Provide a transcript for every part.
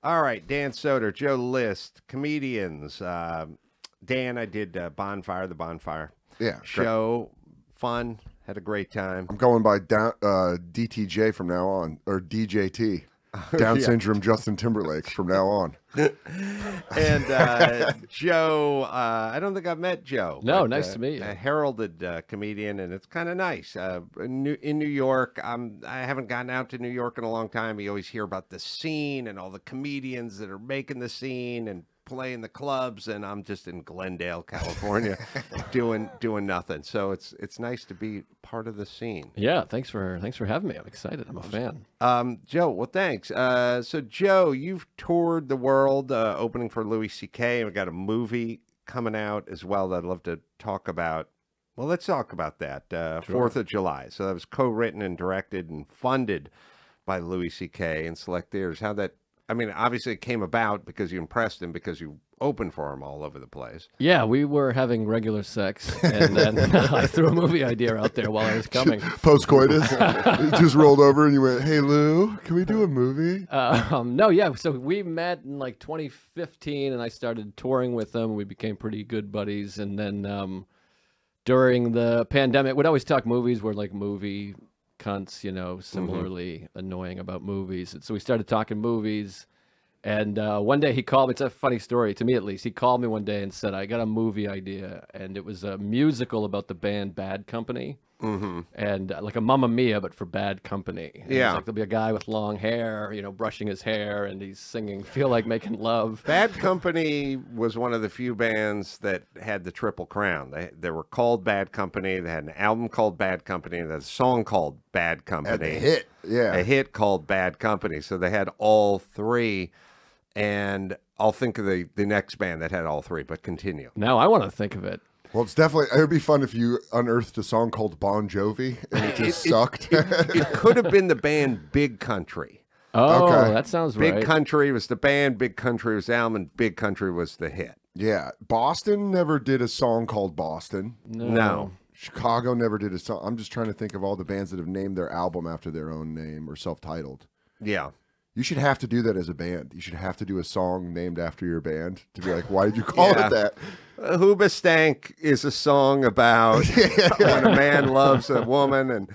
All right, Dan Soder, Joe List, comedians. Dan, I did the Bonfire Yeah, show. Fun, had a great time. I'm going by DTJ from now on, or DJT. Down syndrome Justin Timberlake from now on. And Joe, I don't think I've met Joe. No, but, nice to meet you. A heralded comedian, and it's kind of nice. In New York, I haven't gotten out to New York in a long time. You always hear about the scene and all the comedians that are making the scene and playing the clubs, and I'm just in Glendale, California, doing nothing. So it's nice to be part of the scene. Yeah, thanks for having me. I'm excited. I'm a fan. Joe, well, thanks. So Joe, you've toured the world, opening for Louis C.K., and we got a movie coming out as well that I'd love to talk about. Well, let's talk about that. 4th of July. So that was co-written and directed and funded by Louis C.K. and select theaters. How that, I mean, obviously it came about because you impressed him, because you opened for him all over the place. Yeah, we were having regular sex, and then I threw a movie idea out there while I was coming. Post-coitus, it just rolled over and you went, "Hey Lou, can we do a movie?" No, yeah. So we met in like 2015, and I started touring with them. We became pretty good buddies, and then during the pandemic, we'd always talk movies. We're like movie cunts, you know, similarly annoying about movies. And so we started talking movies. And one day he called me. It's a funny story, to me at least. He called me one day and said, "I got a movie idea." And it was a musical about the band Bad Company. And like a Mamma Mia, but for Bad Company. And Yeah. like, there'll be a guy with long hair, you know, brushing his hair, and he's singing "Feel Like Making Love." Bad Company was one of the few bands that had the Triple Crown. They were called Bad Company. They had an album called Bad Company. They had a song called Bad Company. A hit, yeah. A hit called Bad Company. So they had all three. And I'll think of the next band that had all three, but continue. Now I want to think of it. Well, it's definitely, it would be fun if you unearthed a song called Bon Jovi and it just sucked. It could have been the band Big Country. Oh, Okay. that sounds right. Big Country was the band, Big Country was the album, and Big Country was the hit. Yeah. Boston never did a song called Boston. No. Chicago never did a song. I'm just trying to think of all the bands that have named their album after their own name or self-titled. Yeah. You should have to do that as a band. You should have to do a song named after your band to be like, why did you call Yeah. it that? Hoobastank is a song about when a man loves a woman. And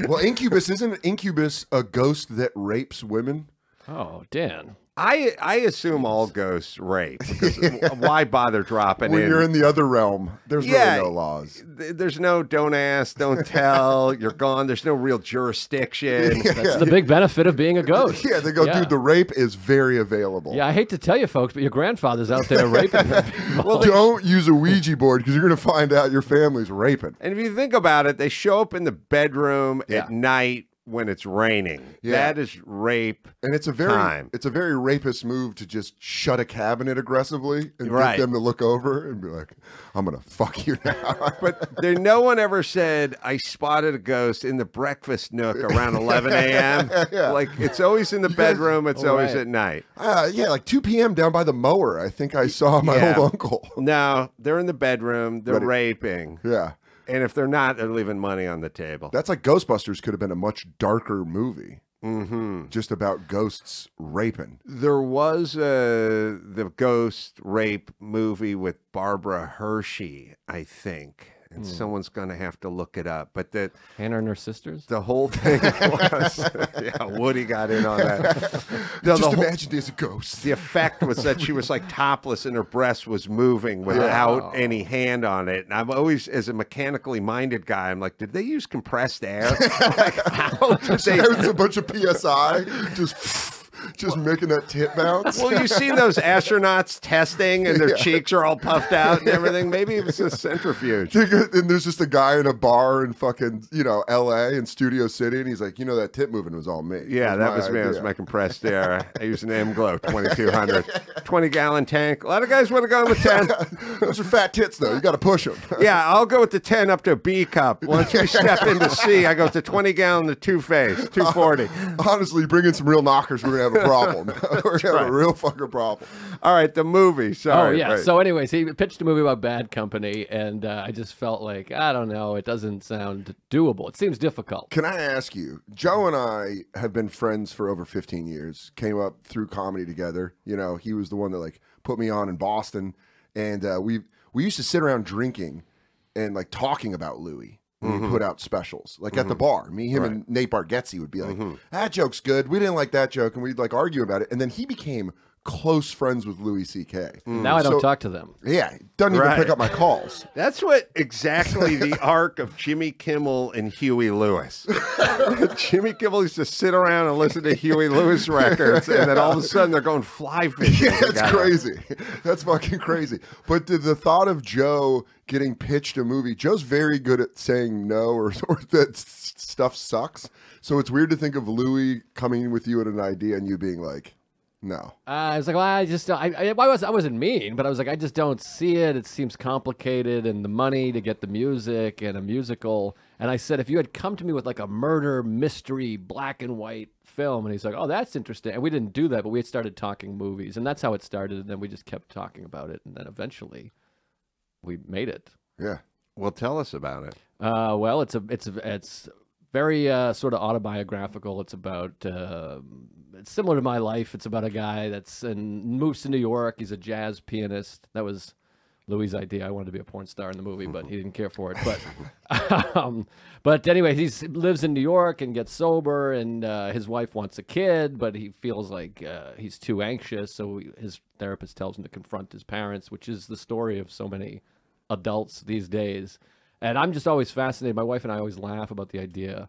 Well, Incubus, isn't Incubus a ghost that rapes women? Oh, Dan. I assume all ghosts rape. Because why bother dropping When in? you're in the other realm, there's Yeah. really no laws. There's no don't ask, don't tell, you're gone. There's no real jurisdiction. That's the big benefit of being a ghost. Yeah, they go, Yeah. dude, the rape is very available. Yeah, I hate to tell you folks, but your grandfather's out there raping people. Well, don't use a Ouija board because you're going to find out your family's raping. And if you think about it, they show up in the bedroom Yeah. at night when it's raining. Yeah. That is rape. And it's a very Time. it's a very rapist move to just shut a cabinet aggressively and Right. get them to look over and be like, "I'm gonna fuck you now." But no one ever said, "I spotted a ghost in the breakfast nook around 11 a.m. Yeah. Like, it's always in the bedroom. It's Oh, always right. at night. Yeah, like 2 p.m. down by the mower. I think I saw my Yeah. old uncle. No, they're in the bedroom. They're raping. Yeah, And if they're not, they're leaving money on the table. that's like Ghostbusters could have been a much darker movie, Mm-hmm. just about ghosts raping. There was the ghost rape movie with Barbara Hershey, I think. And someone's going to have to look it up. But Hannah and her sisters? the whole thing was, yeah, Woody got in on that. No, Just the whole- imagine there's a ghost. The effect was that she was like topless and her breast was moving without any hand on it. And I'm always, as a mechanically minded guy, I'm like, did they use compressed air? Like, how did they? There's a bunch of PSI just making that tit bounce. Well, you see those astronauts testing and their cheeks are all puffed out and everything. Maybe it was a centrifuge. And there's just a guy in a bar in fucking, LA in Studio City, and he's like, that tit moving was all me. Yeah, that was me. I was idea. my compressed air. I used an M-Glow 2200. 20-gallon tank. A lot of guys want to go with 10. Those are fat tits, though. You got to push them. Yeah, I'll go with the 10 up to a B cup. Once we step into C, I go to 20-gallon to two-phase, 240. Honestly, bring in some real knockers, we're going to have a problem. We're going to have a real fucking problem. All right, the movie. Sorry. Oh, yeah. Right. So anyways, he pitched a movie about Bad Company, and I just felt like, I don't know, it doesn't sound doable. It seems difficult. Can I ask you, Joe and I have been friends for over 15 years, came up through comedy together. You know, he was the one that like put me on in Boston, and we used to sit around drinking and like talking about Louis when he put out specials, like at the bar. Me, him, and Nate Bargatze would be like, that joke's good. We didn't like that joke, and we'd like argue about it. And then he became close friends with Louis C.K. Now I don't talk to them. Yeah, doesn't even pick up my calls. That's what exactly the arc of Jimmy Kimmel and Huey Lewis. Jimmy Kimmel used to sit around and listen to Huey Lewis records, and then all of a sudden they're going fly fishing. Yeah, that's crazy. That's fucking crazy. But the thought of Joe getting pitched a movie, Joe's very good at saying no or that stuff sucks. So it's weird to think of Louis coming with you at an idea and you being like, no. I was like, well, I wasn't mean, but I was like, I just don't see it. It seems complicated, and the money to get the music and a musical. And I said, if you had come to me with like a murder mystery black and white film, and he's like, oh, that's interesting. And we didn't do that, but we had started talking movies, and that's how it started. And then we just kept talking about it, and then eventually we made it. Yeah. Well, tell us about it. Well, it's very sort of autobiographical. It's about it's similar to my life. It's about a guy moves to New York. He's a jazz pianist. That was Louis' idea. I wanted to be a porn star in the movie, but he didn't care for it. But anyway, he lives in New York and gets sober, and his wife wants a kid, but he feels like he's too anxious. So his therapist tells him to confront his parents, which is the story of so many adults these days. And I'm just always fascinated. My wife and I always laugh about the idea.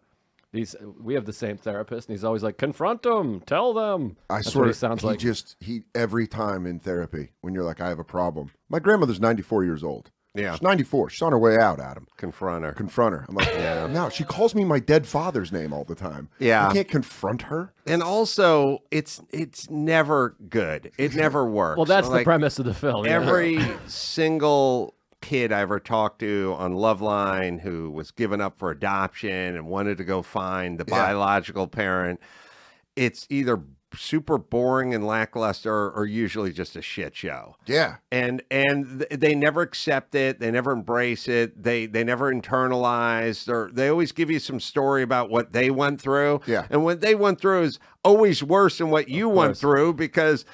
We have the same therapist, and he's always like, confront them, tell them. I swear, he sounds like he every time in therapy when you're like, I have a problem. My grandmother's 94 years old. Yeah, she's 94. She's on her way out, Adam. Confront her. Confront her. I'm like, yeah. No, she calls me my dead father's name all the time. Yeah, I can't confront her. And also, it's never good. It never works. Well, that's the premise of the film. Every single kid I ever talked to on Loveline who was given up for adoption and wanted to go find the biological parent, it's either super boring and lackluster or usually just a shit show. Yeah. And they never accept it. They never embrace it. They never internalize, or they always give you some story about what they went through. Yeah. And what they went through is always worse than what you went through, because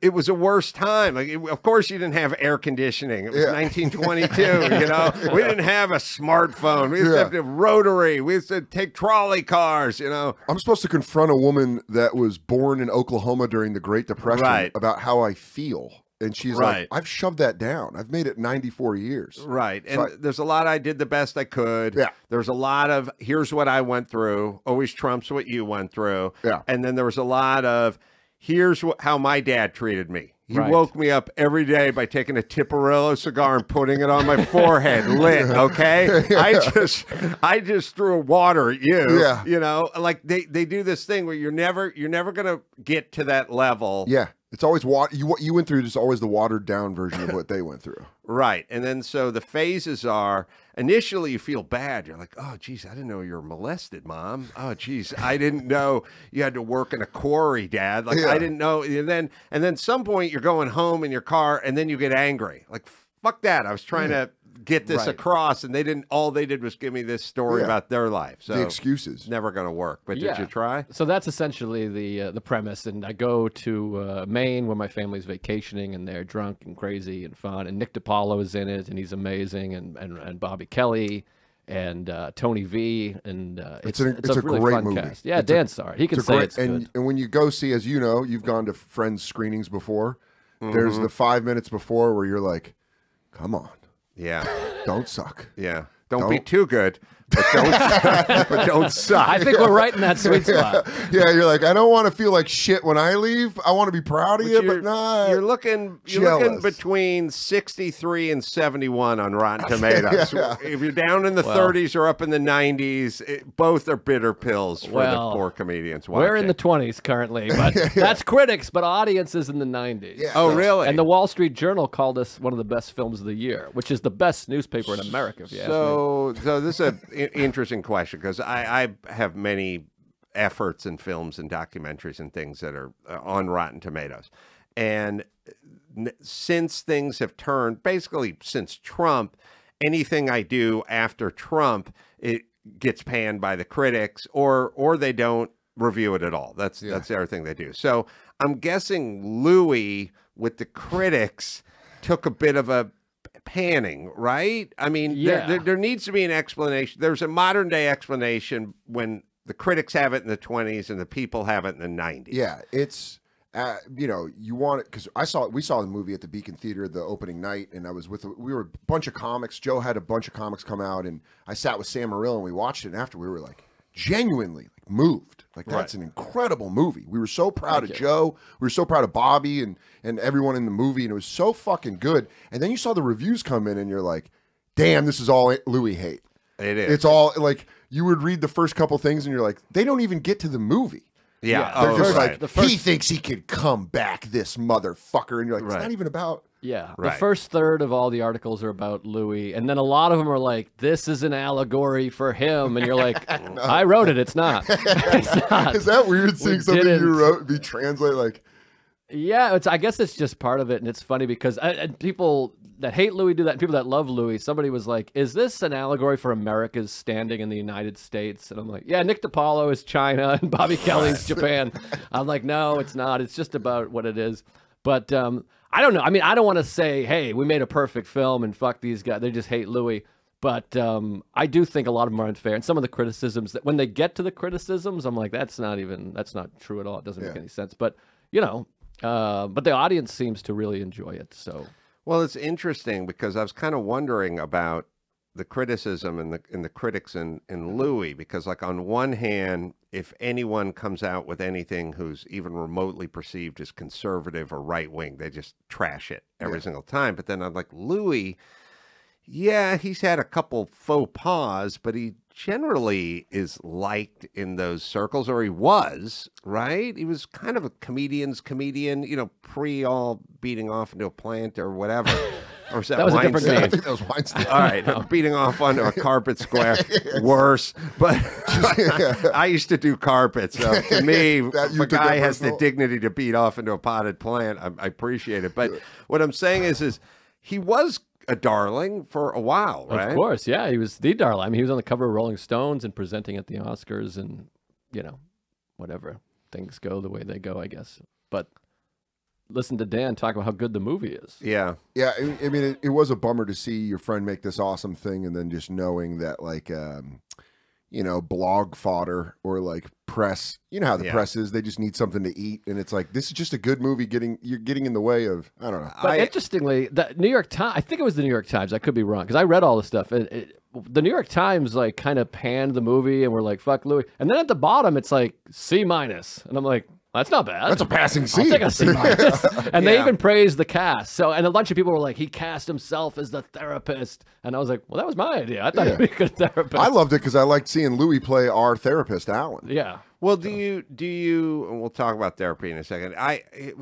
it was a worse time. Like, of course, you didn't have air conditioning. It was 1922. You know, we didn't have a smartphone. We used to have to have rotary. We used to take trolley cars. You know, I'm supposed to confront a woman that was born in Oklahoma during the Great Depression about how I feel. And she's like, I've shoved that down. I've made it 94 years. Right. And there's a lot I did the best I could. Yeah. There's a lot of, here's what I went through. Always trumps what you went through. Yeah. And then there was a lot of, here's how my dad treated me. He woke me up every day by taking a Tiparillo cigar and putting it on my forehead, lit. Okay, I just threw water at you. Yeah, you know, like they do this thing where you're never gonna get to that level. Yeah, it's always what you went through is always the watered down version of what they went through. Right. And then so the phases are, initially you feel bad. You're like, oh, geez, I didn't know you were molested, Mom. Oh, geez, I didn't know you had to work in a quarry, Dad. Like, I didn't know. And then some point you're going home in your car, and then you get angry. Like, fuck that. I was trying to get this across, and all they did was give me this story about their life. So the excuses. Never going to work. But did you try? So that's essentially the premise. And I go to Maine where my family's vacationing, and they're drunk and crazy and fun. And Nick DiPaolo is in it, and he's amazing. And Bobby Kelly and Tony V. And it's a really great fun movie. cast. Yeah, Dan saw it. He can say it's good. And when you go see, as you know, you've gone to friends screenings before. There's the 5 minutes before where you're like, come on. Yeah. Don't suck. Yeah. Don't be too good. but don't suck. I think we're right in that sweet spot. Yeah, you're like, I don't want to feel like shit when I leave. I want to be proud of you, but nah. You're looking between 63 and 71 on Rotten Tomatoes. Yeah. If you're down in the 30s or up in the 90s, both are bitter pills for the poor comedians watching. We're in the 20s currently, but that's critics, but audiences in the 90s. Yeah. Oh, really? And the Wall Street Journal called us one of the best films of the year, which is the best newspaper in America, if you ask me. So this is an interesting question, because I have many efforts in films and documentaries and things that are on Rotten Tomatoes. And since things have turned, basically since Trump, anything I do after Trump, it gets panned by the critics, or they don't review it at all. That's the other thing they do. So I'm guessing Louis with the critics took a bit of a panning, right? I mean, there needs to be an explanation. There's a modern day explanation when the critics have it in the 20s and the people have it in the 90s. Yeah, it's you know, you want it because we saw the movie at the Beacon Theater the opening night, and we were a bunch of comics. Joe had a bunch of comics come out, and I sat with Sam Morrill and we watched it. And after we were like genuinely like moved. Like that's an incredible movie. We were so proud of Joe. We were so proud of Bobby and everyone in the movie, and it was so fucking good. And then you saw the reviews come in, and you're like, damn, this is all Louis hate. It is. It's all like you would read the first couple things, and you're like, they don't even get to the movie. Yeah, they're just like, he thinks he could come back, this motherfucker, and you're like, it's not even about. Yeah, the first third of all the articles are about Louis, and then a lot of them are like, this is an allegory for him, and you're like, I wrote it, it's not. It's not. Is that weird seeing something you wrote be translated like? Yeah, I guess it's just part of it, and it's funny because people that hate Louis do that, and people that love Louis, somebody was like, is this an allegory for America's standing in the United States? And I'm like, yeah, Nick DiPaolo is China, and Bobby Kelly's Japan. I'm like, no, it's not. It's just about what it is. But I don't know. I mean, I don't want to say, hey, we made a perfect film and fuck these guys. They just hate Louis. But I do think a lot of them are unfair. And some of the criticisms, that when they get to the criticisms, I'm like, that's not true at all. It doesn't make any sense. But, you know, but the audience seems to really enjoy it. So, well, it's interesting because I was kind of wondering about the criticism and the critics in Louis, because like on one hand, if anyone comes out with anything who's even remotely perceived as conservative or right wing, they just trash it every single time. But then I'm like, Louis, yeah, he's had a couple faux pas, but he generally is liked in those circles, or he was, right? He was kind of a comedian's comedian, you know, pre all beating off into a plant or whatever. Or was that was Weinstein? a different game. I think that was Weinstein. All right, beating off onto a carpet square, worse. But I used to do carpets. So to me, if a guy has the dignity to beat off into a potted plant, I appreciate it. But what I'm saying is he was a darling for a while, right? Of course, yeah, he was the darling. I mean, he was on the cover of Rolling Stones and presenting at the Oscars, and you know, whatever, things go the way they go, I guess. But listen to Dan talk about how good the movie is. Yeah. Yeah, I mean, it was a bummer to see your friend make this awesome thing, and then just knowing that, like, you know, blog fodder or like press, you know how the press is, they just need something to eat, and it's like, this is just a good movie you're getting in the way of, I don't know. But interestingly, the New York Times, I think it was the New York Times, I could be wrong, because I read all the stuff. The New York Times like kind of panned the movie and were like, fuck Louis. And then at the bottom, it's like C-. And I'm like, that's not bad. That's a passing C. I'll take a C-. And they even praised the cast. So, and a bunch of people were like, he cast himself as the therapist. And I was like, well, that was my idea. I thought he'd be a good therapist. I loved it because I liked seeing Louis play our therapist, Alan. Yeah. Well, do you, and we'll talk about therapy in a second.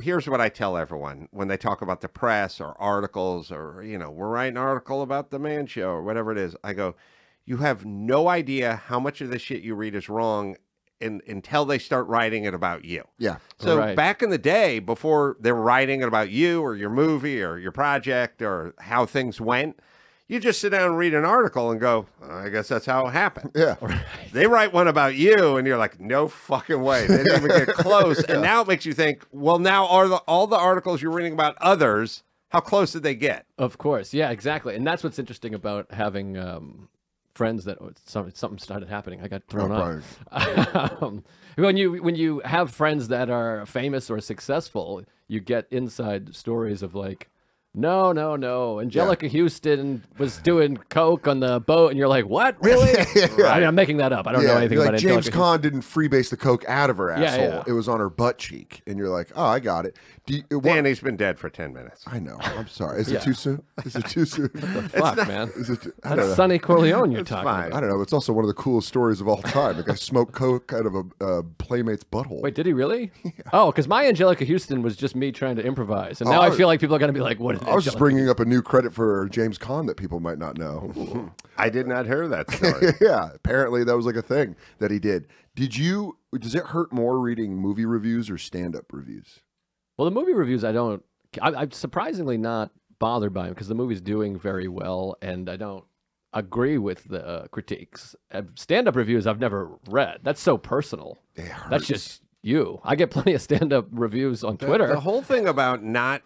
Here's what I tell everyone when they talk about the press or articles or, you know, we're writing an article about the Man Show or whatever it is. I go, you have no idea how much of the shit you read is wrong until they start writing it about you. Yeah. So back in the day, before they were writing it about you or your movie or your project or how things went, you just sit down and read an article and go, I guess that's how it happened. Yeah. They write one about you, and you're like, no fucking way. They didn't even get close. And now it makes you think, well, now all the articles you're reading about others, how close did they get? Of course. Yeah, exactly. And that's what's interesting about having friends that something started happening. I got thrown off. When you have friends that are famous or successful, you get inside stories of like, No, no, no. Angelica Houston was doing coke on the boat, and you're like, what? Really? I mean, I'm making that up. I don't know anything like about James Angelica Caan didn't freebase the coke out of her asshole. yeah. It was on her butt cheek. And you're like, oh, I got it. Danny's been dead for 10 minutes. I know. I'm sorry. Is it too soon? Is it too soon? Fuck, man. I don't know. That's Sonny Corleone you're talking fine. about. I don't know. It's also one of the coolest stories of all time. The guy smoked coke out of a playmate's butthole. Wait, did he really? Oh, because my Angelica Houston was just me trying to improvise. And now I feel like people are going to be like, what is I was just bringing up a new credit for James Caan that people might not know. I did not hear that story. Yeah, apparently that was like a thing that he did. Does it hurt more reading movie reviews or stand-up reviews? Well, the movie reviews, I'm surprisingly not bothered by them because the movie's doing very well, and I don't agree with the critiques. Stand-up reviews I've never read. That's so personal. That's just you. I get plenty of stand-up reviews on Twitter. The whole thing about not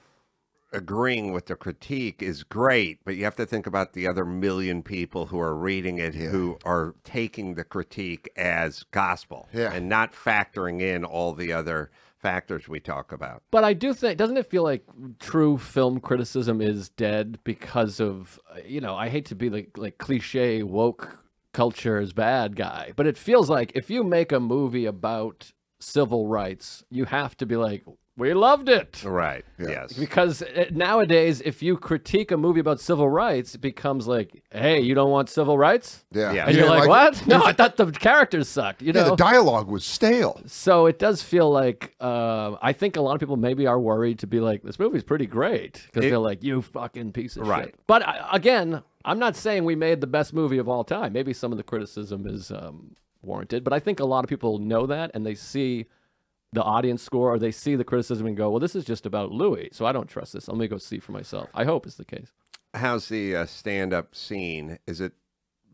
agreeing with the critique is great, but you have to think about the other million people who are reading it who are taking the critique as gospel and not factoring in all the other factors we talk about. But I do think, doesn't it feel like true film criticism is dead because of, I hate to be like cliche woke culture's bad guy, but it feels like if you make a movie about civil rights, you have to be like, we loved it. Right. Yes. Because nowadays, if you critique a movie about civil rights, it becomes like, hey, you don't want civil rights? Yeah. And you're like, what? No, I thought the characters sucked. You know? The dialogue was stale. So it does feel like, I think a lot of people maybe are worried to be like, this movie's pretty great. Because they're like, you fucking piece of shit. But again, I'm not saying we made the best movie of all time. Maybe some of the criticism is warranted. But I think a lot of people know that and they see the audience score, or they see the criticism and go, well, this is just about Louis, so I don't trust this. Let me go see for myself. I hope it's the case. How's the stand-up scene? Is it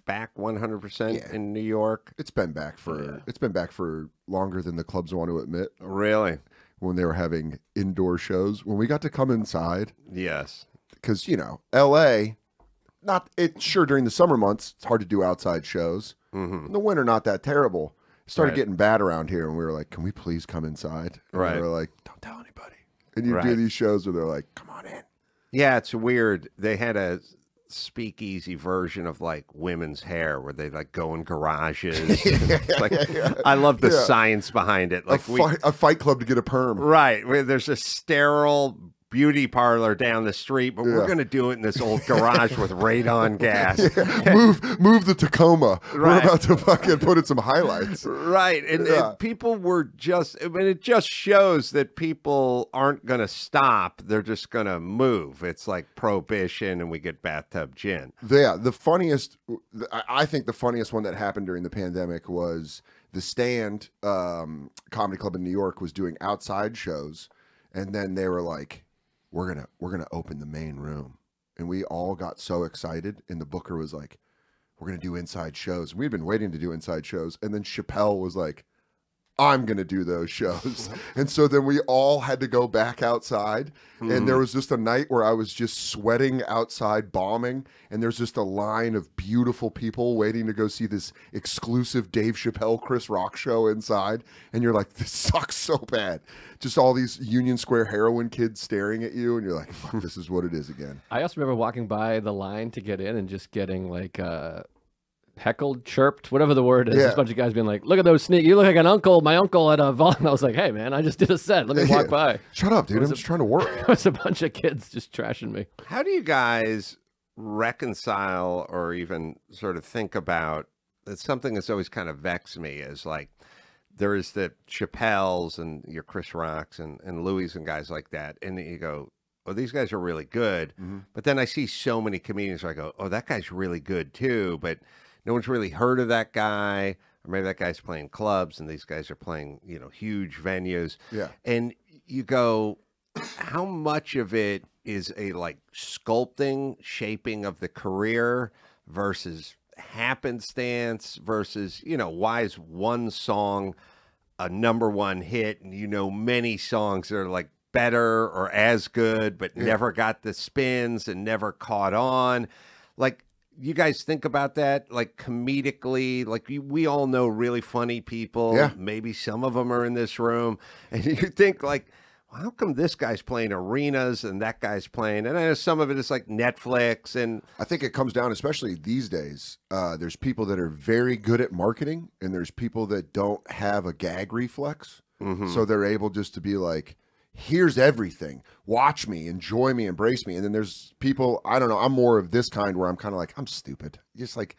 back 100% in New York? It's been back for longer than the clubs want to admit. Really? When they were having indoor shows, when we got to come inside. Yes. Because L.A. Sure, during the summer months it's hard to do outside shows. In the winter, not that terrible. Started getting bad around here, and we were like, can we please come inside? And they were like, don't tell anybody. And you do these shows where they're like, come on in. Yeah, it's weird. They had a speakeasy version of like women's hair where they like go in garages. I love the science behind it. Like a fight club to get a perm. Right. Where there's a sterile beauty parlor down the street, but we're going to do it in this old garage with radon gas. Move the Tacoma. We're about to fucking put in some highlights. Right. And people were it just shows that people aren't going to stop. They're just going to move. It's like Prohibition and we get bathtub gin. Yeah. I think the funniest one that happened during the pandemic was the Stand Comedy Club in New York was doing outside shows. And then they were like, we're gonna open the main room, and we all got so excited. And the booker was like, "We're gonna do inside shows." We'd been waiting to do inside shows, and then Chappelle was like, I'm going to do those shows. And so then we all had to go back outside. And there was just a night where I was just sweating outside bombing. And there's just a line of beautiful people waiting to go see this exclusive Dave Chappelle, Chris Rock show inside. And you're like, this sucks so bad. Just all these Union Square heroin kids staring at you. And you're like, fuck, this is what it is again. I also remember walking by the line to get in and just getting like... heckled, chirped, whatever the word is. Just a bunch of guys being like, look at those sneak. You look like an uncle, my uncle at a volume. I was like, hey, man, I just did a set. Let me walk by. Shut up, dude. I'm just trying to work. It was a bunch of kids just trashing me. How do you guys reconcile or even sort of think about that's something that's always kind of vexed me is like there is the Chappelle's and your Chris Rocks and Louis and guys like that. And you go, oh, these guys are really good. But then I see so many comedians where I go, oh, that guy's really good too. But no one's really heard of that guy, or maybe that guy's playing clubs and these guys are playing, you know, huge venues. Yeah. And you go, how much of it is a like sculpting, shaping of the career versus happenstance versus, you know, why is one song a #1 hit and you know many songs that are like better or as good but never got the spins and never caught on? Like, you guys think about that, like comedically, like we all know really funny people. Yeah. Maybe some of them are in this room. And you think like, how come this guy's playing arenas and that guy's playing? And I know some of it is like Netflix. And I think it comes down, especially these days, there's people that are very good at marketing, and there's people that don't have a gag reflex. So they're able just to be like, here's everything. Watch me, enjoy me, embrace me. And then there's people, I don't know, I'm more of this kind where I'm kind of like, I'm stupid. Just like,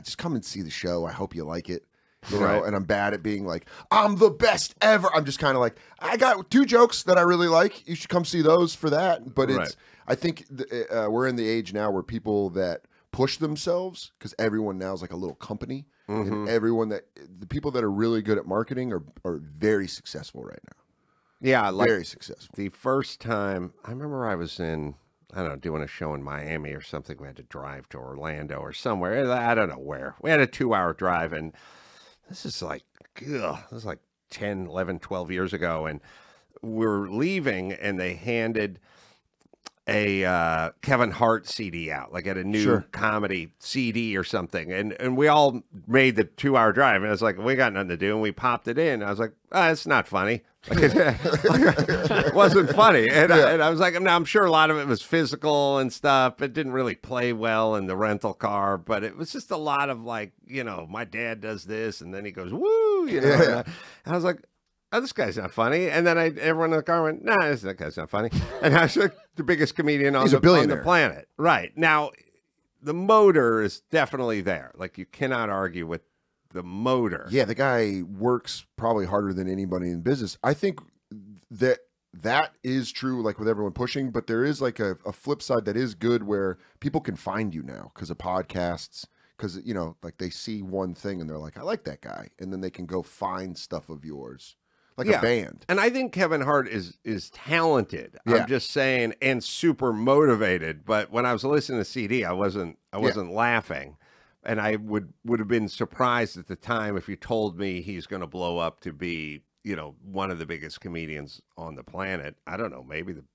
just come and see the show. I hope you like it. You know, and I'm bad at being like, I'm the best ever. I'm just kind of like, I got 2 jokes that I really like. You should come see those for that. But it's, I think we're in the age now where people that push themselves, because everyone now is like a little company, and the people that are really good at marketing are very successful right now. Yeah, like very successful. The first time, I remember I was in, I don't know, doing a show in Miami or something. We had to drive to Orlando or somewhere. I don't know where. We had a 2-hour drive, and this is like 10, 11, 12 years ago. And we're leaving, and they handed a Kevin Hart CD out, like at a new comedy CD or something. And we all made the 2-hour drive. And I was like, we got nothing to do. And we popped it in. I was like, it's not funny. Like it wasn't funny. And I was like, now I'm sure a lot of it was physical and stuff. It didn't really play well in the rental car, but it was just a lot of like, you know, my dad does this, and then he goes, woo, you know. And I was like, oh, this guy's not funny. And then everyone in the car went, nah, that guy's not funny. And I was like, the biggest comedian on the planet. Right. Now, the motor is definitely there. Like, you cannot argue with the motor. Yeah, the guy works probably harder than anybody in business. I think that is true, like with everyone pushing, but there is like a flip side that is good where people can find you now because of podcasts, because, you know, like they see one thing and they're like, I like that guy. And then they can go find stuff of yours. Like a band. And I think Kevin Hart is talented. I'm just saying, and super motivated. But when I was listening to CD, I wasn't laughing. And I would have been surprised at the time if you told me he's going to blow up to be, you know, one of the biggest comedians on the planet. I don't know, maybe the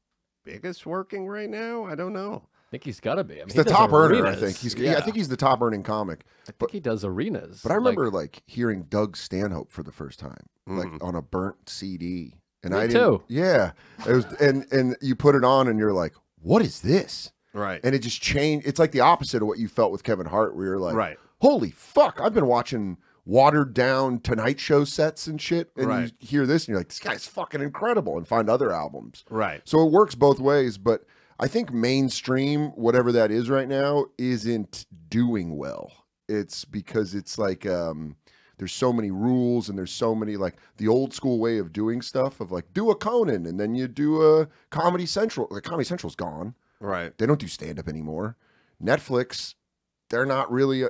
biggest working right now. I don't know. I think he's got to be. I mean, he's the top earner. I think I think he's the top earning comic. I think he does arenas. But I remember like hearing Doug Stanhope for the first time, like on a burnt CD, and Me too. Yeah, it was, and you put it on, and you're like, what is this? Right. And it just changed. It's like the opposite of what you felt with Kevin Hart, where you're like, holy fuck, I've been watching watered down Tonight Show sets and shit, and you hear this, and you're like, this guy's fucking incredible, and find other albums. Right. So it works both ways, but I think mainstream, whatever that is right now, isn't doing well. It's because it's like there's so many rules, and there's so many, like the old school way of doing stuff of like, do a Conan and then you do a Comedy Central. Like Comedy Central's gone. Right. They don't do stand-up anymore. Netflix, they're not really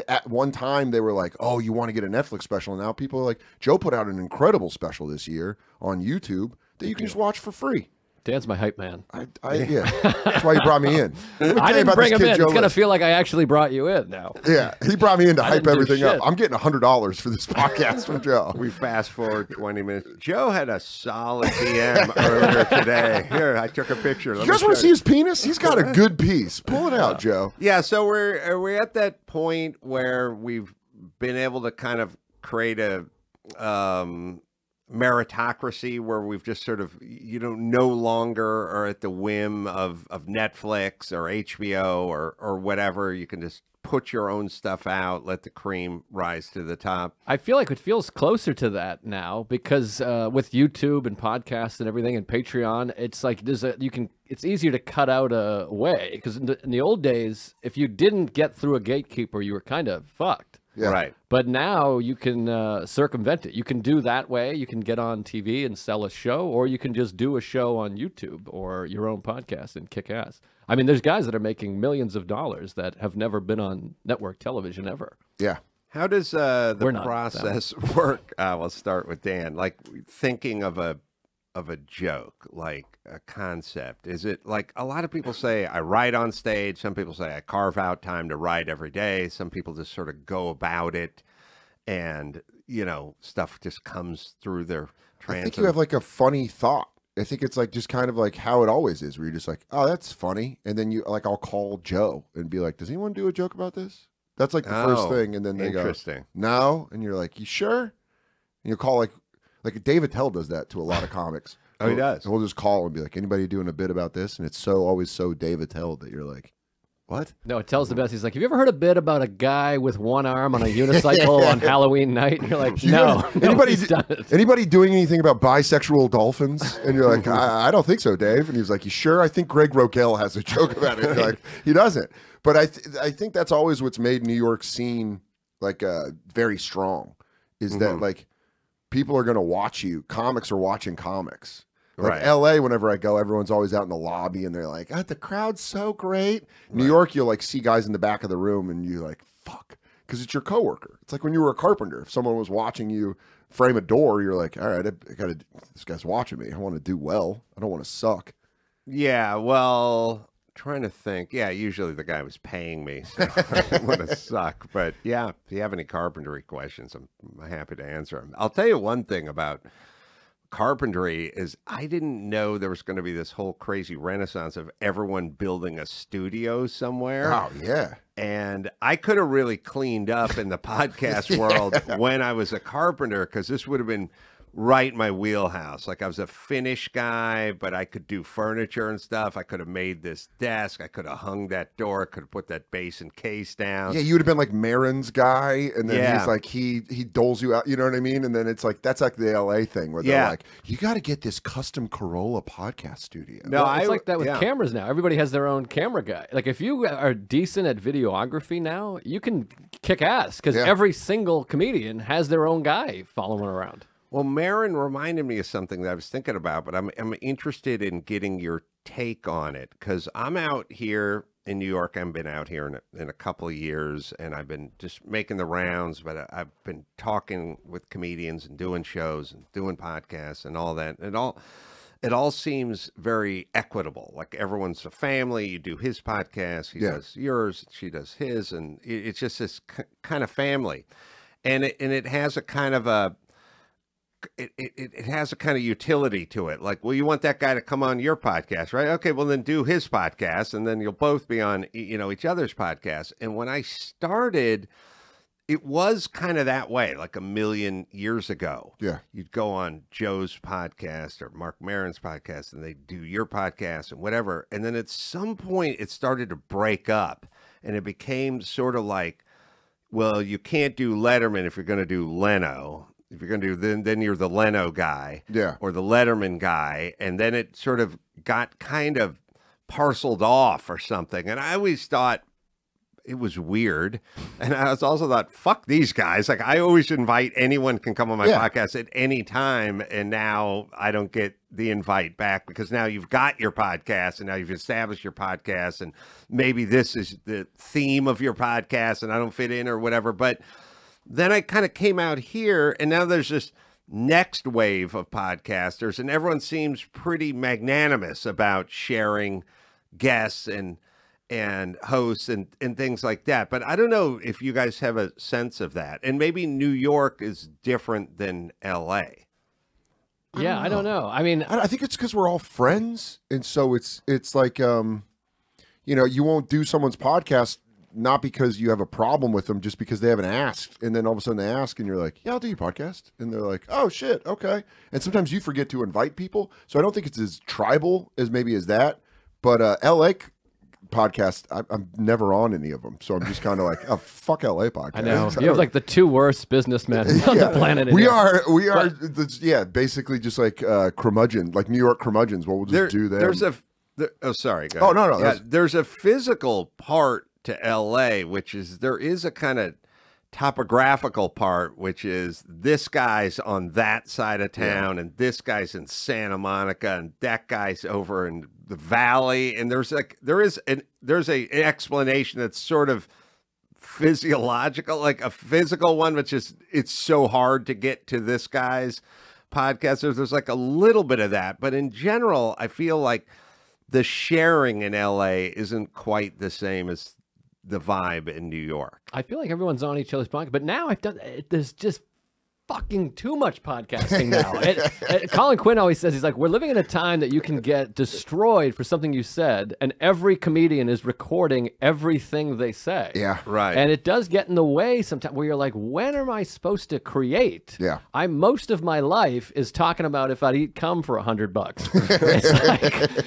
at one time they were like, oh, you want to get a Netflix special. And now people are like, Joe put out an incredible special this year on YouTube that you can just watch for free. Dan's my hype man. Yeah, that's why he brought me in. I didn't bring him in. It's going to feel like I actually brought you in now. Yeah, he brought me in to hype everything up. I'm getting $100 for this podcast from Joe. We fast forward 20 minutes. Joe had a solid DM earlier today. Here, I took a picture. You guys want to see his penis? He's got a good piece. Pull it out, Joe. Yeah, so we're at that point where we've been able to kind of create a meritocracy where we've just sort of, you know, no longer are at the whim of Netflix or HBO or whatever. You can just put your own stuff out, let the cream rise to the top. I feel like it feels closer to that now because with YouTube and podcasts and everything and Patreon, it's like it's easier to cut out a way, because in the old days, if you didn't get through a gatekeeper, you were kind of fucked. Yeah. Right. But now you can circumvent it. You can do that way. You can get on TV and sell a show, or you can just do a show on YouTube or your own podcast and kick ass. I mean, there's guys that are making millions of dollars that have never been on network television ever. Yeah. How does the process work? We'll start with Dan. Like thinking of a joke, like a concept. Is it like a lot of people say I write on stage? Some people say I carve out time to write every day. Some people just sort of go about it, and you know, stuff just comes through their transom. I think you have like a funny thought. I think it's like just kind of like how it always is, where you're just like, oh, that's funny, and then you like, I'll call Joe and be like, does anyone do a joke about this? That's like the first thing, and then they go, no, and you're like, you sure? And you call like David Tell does that to a lot of comics. Oh, he does. He'll just call and be like, anybody doing a bit about this? And it's always so Dave Attell that you're like, what? No, it tells the best. He's like, have you ever heard a bit about a guy with one arm on a unicycle on Halloween night? And you're like, no. Anybody doing anything about bisexual dolphins? And you're like, I don't think so, Dave. And he's like, you sure? I think Greg Rogel has a joke about it. And you're like, he doesn't. But I think that's always what's made New York scene like very strong is that like people are going to watch you. Comics are watching comics. Like LA, whenever I go, everyone's always out in the lobby and they're like, oh, the crowd's so great. New York, you'll like see guys in the back of the room and you're like, fuck, because it's your coworker. It's like when you were a carpenter. If someone was watching you frame a door, you're like, all right, this guy's watching me. I want to do well. I don't want to suck. Yeah, well, trying to think. Yeah, usually the guy was paying me, so I don't want to suck. But yeah, if you have any carpentry questions, I'm happy to answer them. I'll tell you one thing about carpentry is I didn't know there was going to be this whole crazy renaissance of everyone building a studio somewhere. Oh, yeah. And I could have really cleaned up in the podcast world when I was a carpenter, because this would have been right in my wheelhouse. Like I was a finish guy, but I could do furniture and stuff. I could have made this desk. I could have hung that door. Could have put that basin case down. Yeah, you would have been like Marin's guy, and then he's like he doles you out. You know what I mean? And then it's like that's like the LA thing where they're like, you got to get this custom Carolla podcast studio. No, it's like that with cameras now. Everybody has their own camera guy. Like if you are decent at videography now, you can kick ass because every single comedian has their own guy following around. Well, Marin reminded me of something that I was thinking about, but I'm interested in getting your take on it because I'm out here in New York. I've been out here in a couple of years, and I've been just making the rounds, but I've been talking with comedians and doing shows and doing podcasts and all that. It all seems very equitable. Like everyone's a family. You do his podcast, he does yours, she does his, and it's just this kind of family. And it has a kind of a it has a kind of utility to it. Like, well, you want that guy to come on your podcast, right? Okay, well then do his podcast, and then you'll both be on, each other's podcast. And when I started, it was kind of that way, like a million years ago. Yeah, you'd go on Joe's podcast or Mark Maron's podcast, and they'd do your podcast and whatever. And then at some point, it started to break up, and it became sort of like, well, you can't do Letterman if you're going to do Leno. If you're going to do, then you're the Leno guy, or the Letterman guy, and then it sort of got kind of parceled off or something. And I always thought it was weird, and I also thought, fuck these guys. Like I always invite anyone can come on my podcast at any time, and now I don't get the invite back because now you've got your podcast, and now you've established your podcast, and maybe this is the theme of your podcast, and I don't fit in or whatever, but. Then I kind of came out here, and now there's this next wave of podcasters, and everyone seems pretty magnanimous about sharing guests and hosts and things like that. But I don't know if you guys have a sense of that. And maybe New York is different than L.A. Yeah, I don't know. I mean, I think it's because we're all friends, and so it's like, you won't do someone's podcast not because you have a problem with them, just because they haven't asked. And then all of a sudden they ask and you're like, yeah, I'll do your podcast. And they're like, oh shit. Okay. And sometimes you forget to invite people. So I don't think it's as tribal as maybe as that, but, LA podcast, I'm never on any of them. So I'm just kind of like, oh, fuck LA podcast. I know. You have like the two worst businmen on the planet. We are, basically just like, curmudgeon, like New York curmudgeons. Well, we'll just do that. Sorry. Go ahead. No. Yeah, there's a physical part to LA, which is there is a kind of topographical part, which is this guy's on that side of town and this guy's in Santa Monica and that guy's over in the valley, and there's an explanation that's sort of physiological, like a physical one, which is it's so hard to get to this guy's podcast. There's like a little bit of that, but in general I feel like the sharing in LA isn't quite the same as the vibe in New York. I feel like everyone's on each other's podcast, but now there's just fucking too much podcasting now. Colin Quinn always says, he's like, we're living in a time that you can get destroyed for something you said, and every comedian is recording everything they say. Yeah. Right. And it does get in the way sometimes where you're like, when am I supposed to create? Yeah. Most of my life is talking about if I'd eat cum for $100.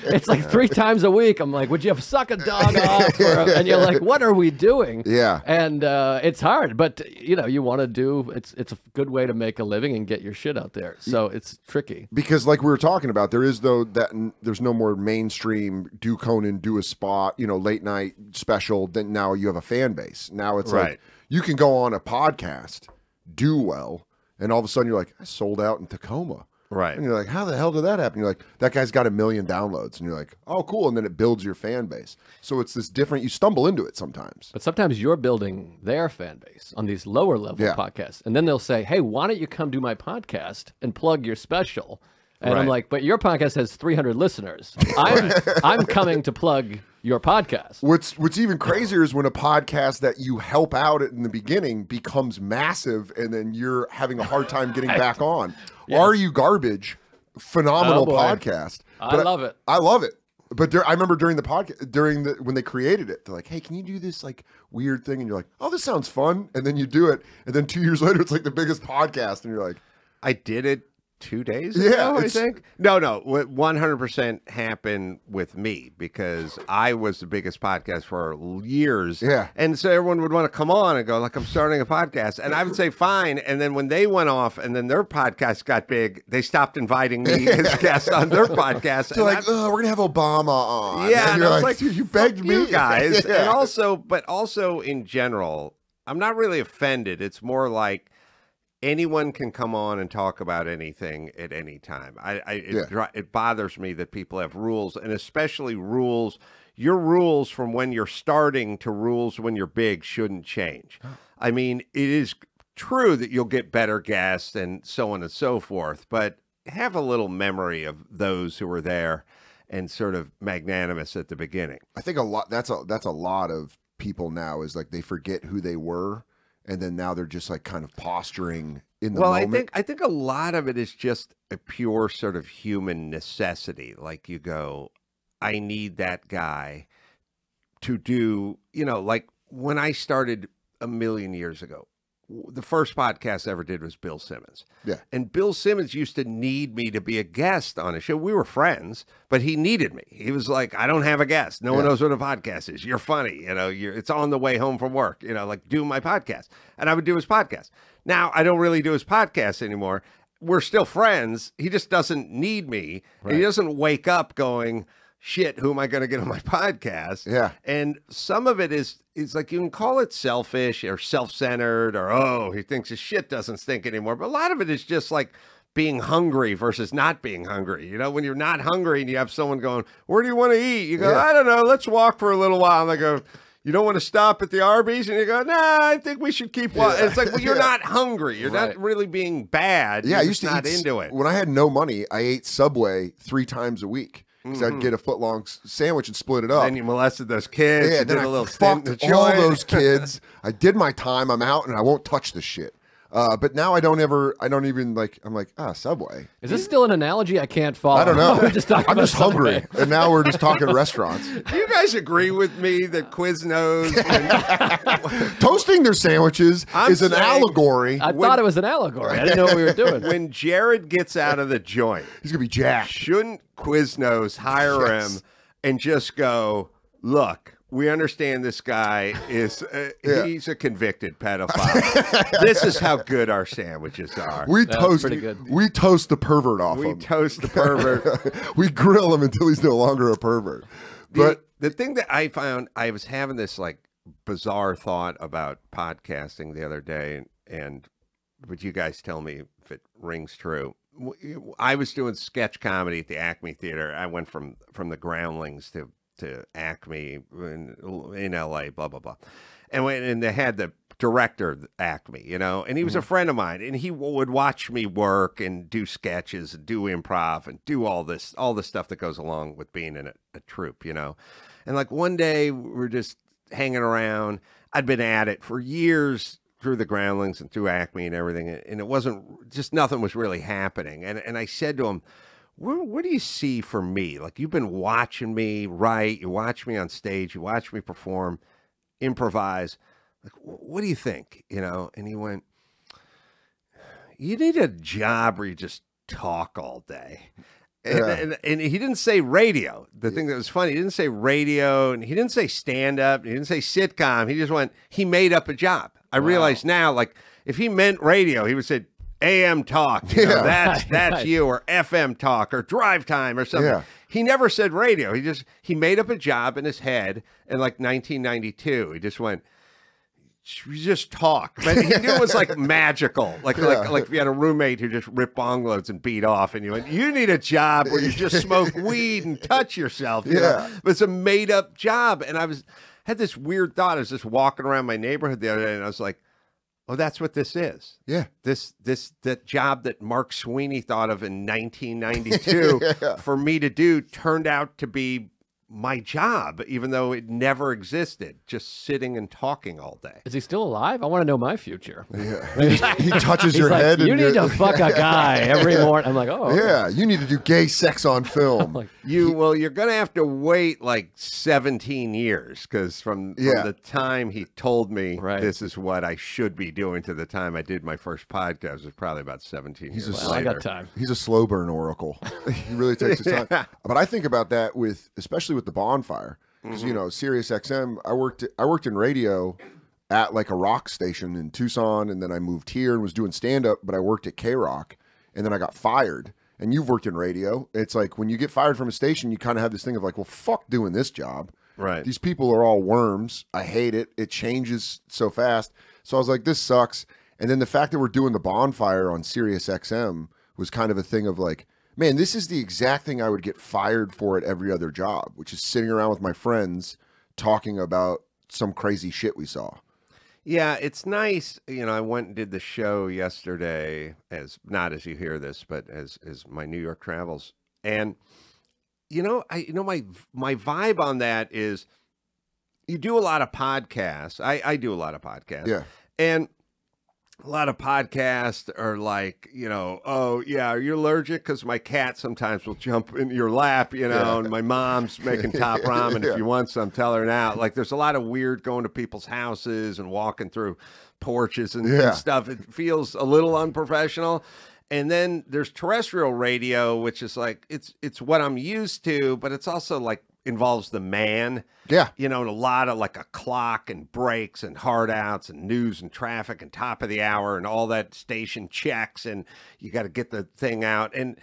It's like 3 times a week. I'm like, would you suck a dog off? And you're like, what are we doing? Yeah. And it's hard, but you know, you want to do, it's a good way to make a living and get your shit out there. So it's tricky. Because like we were talking about, there's no more mainstream, do Conan, do a spot, you know, late night special. Then now you have a fan base. Now it's like you can go on a podcast, do well, and all of a sudden you're like, I sold out in Tacoma. Right. And you're like, how the hell did that happen? You're like, that guy's got 1 million downloads. And you're like, oh, cool. And then it builds your fan base. So it's this different, you stumble into it sometimes. But sometimes you're building their fan base on these lower level podcasts. And then they'll say, hey, why don't you come do my podcast and plug your special? And I'm like, but your podcast has 300 listeners. I'm coming to plug your podcast. What's even crazier is when a podcast that you help out in the beginning becomes massive and then you're having a hard time getting back on. Yes. Are You Garbage? Phenomenal podcast. I love it. I love it. But I remember during the podcast, when they created it, they're like, hey, can you do this like weird thing? And you're like, oh, this sounds fun. And then you do it. And then 2 years later, it's like the biggest podcast. And you're like, I did it 2 days ago, I think. No, 100% happened with me because I was the biggest podcast for years. Yeah. And so everyone would want to come on and go, like, I'm starting a podcast. And I would say, fine. And then when they went off and then their podcast got big, they stopped inviting me as guests on their podcast. They're like, oh, we're going to have Obama on. Yeah. And you're like, you begged me. You guys. And also in general, I'm not really offended. It's more like, anyone can come on and talk about anything at any time. It bothers me that people have rules, and especially rules. Your rules from when you're starting to rules when you're big shouldn't change. I mean, it is true that you'll get better guests and so on and so forth, but have a little memory of those who were there and sort of magnanimous at the beginning. I think that's a lot of people now is like they forget who they were. And then now they're just like kind of posturing in the moment. Well, I think a lot of it is just a pure sort of human necessity. Like you go, I need that guy to do, you know, like when I started 1 million years ago, the first podcast I ever did was Bill Simmons. Yeah. And Bill Simmons used to need me to be a guest on a show. We were friends, but he needed me. He was like, I don't have a guest. No one knows what a podcast is. You're funny. You know, it's on the way home from work, you know, like do my podcast. And I would do his podcast. Now I don't really do his podcast anymore. We're still friends. He just doesn't need me. Right. He doesn't wake up going, shit, who am I going to get on my podcast? Yeah. And some of it is like you can call it selfish or self-centered or, oh, he thinks his shit doesn't stink anymore. But a lot of it is just like being hungry versus not being hungry. You know, when you're not hungry and you have someone going, where do you want to eat? You go, I don't know, let's walk for a little while. And they go, you don't want to stop at the Arby's? And you go, nah, I think we should keep walking. It's like, well, you're not hungry. You're not really being bad. Yeah, you're I used to not into it. When I had no money, I ate Subway 3 times a week. Because I'd get a foot-long sandwich and split it up. Then you molested those kids. Yeah, then did a little fucked all those kids. I did my time. I'm out, and I won't touch this shit. But now I don't even like, I'm like, Subway. Is this still an analogy I can't follow? I don't know. I'm just hungry. And now we're just talking restaurants. Do you guys agree with me that Quiznos toasting their sandwiches is an allegory? I thought it was an allegory. I didn't know what we were doing. When Jared gets out of the joint, he's going to be jacked. Shouldn't Quiznos hire him and just go, look, we understand this guy is he's a convicted pedophile. This is how good our sandwiches are. We toast the pervert off him. We toast the pervert. We grill him until he's no longer a pervert. But the thing that I found, I was having this like bizarre thought about podcasting the other day, and would you guys tell me if it rings true? I was doing sketch comedy at the Acme Theater. I went from the Groundlings to Acme in LA, blah, blah, blah. And they had the director, Acme, you know, and he was a friend of mine, and he would watch me work and do sketches and do improv and do all the stuff that goes along with being in a troupe, you know. And like one day we're just hanging around. I'd been at it for years, through the Groundlings and through Acme and everything, and it wasn't just nothing was really happening. And I said to him, where do you see for me? Like, you've been watching me write, you watch me on stage, you watch me perform, improvise. Like, what do you think? You know? And he went, you need a job where you just talk all day. And he didn't say radio. The thing that was funny, he didn't say radio, and he didn't say stand-up, he didn't say sitcom. He just went, he made up a job. I realize now, like, if he meant radio, he would say AM talk. You know, that's you, or FM talk, or drive time, or something. He never said radio. He made up a job in his head in, like, 1992. He just went, you just talk. But he knew it was like magical. Like if you had a roommate who just ripped bong loads and beat off, and you went, you need a job where you just smoke weed and touch yourself. You know? But it's a made up job. And I had this weird thought. I was just walking around my neighborhood the other day, and I was like, oh, that's what this is. Yeah. That job that Mark Sweeney thought of in 1992 for me to do turned out to be my job, even though it never existed, just sitting and talking all day. Is he still alive? I want to know my your he touches your head. You need to fuck a guy every morning. I'm like, oh. Yeah, you need to do gay sex on film. Like, you're going to have to wait like 17 years, because from the time he told me this is what I should be doing to the time I did my first podcast, it was probably about 17 years later. I got time. He's a slow burn oracle. He really takes his time. But I think about that especially with the bonfire, because you know, Sirius XM, I worked in radio at like a rock station in Tucson, and then I moved here and was doing stand-up, but I worked at K-Rock, and then I got fired. And you've worked in radio. It's like when you get fired from a station, you kind of have this thing of like, well, fuck doing this job. Right. These people are all worms. I hate it. It changes so fast. So I was like, this sucks. And then the fact that we're doing the bonfire on Sirius XM was kind of a thing of like, man, this is the exact thing I would get fired for at every other job, which is sitting around with my friends talking about some crazy shit we saw. Yeah, it's nice. You know, I went and did the show yesterday, not as you hear this, but as my New York travels. And my vibe on that is, you do a lot of podcasts. I do a lot of podcasts. Yeah. And a lot of podcasts are like, you know, oh, yeah, are you allergic? Because my cat sometimes will jump in your lap, you know, and my mom's making top ramen. If you want some, tell her now. Like, there's a lot of weird going to people's houses and walking through porches and stuff. It feels a little unprofessional. And then there's terrestrial radio, which is like, it's what I'm used to, but it's also like, involves the man. Yeah. You know, and a lot of like a clock and breaks and hard outs and news and traffic and top of the hour and all that station checks, and you got to get the thing out. And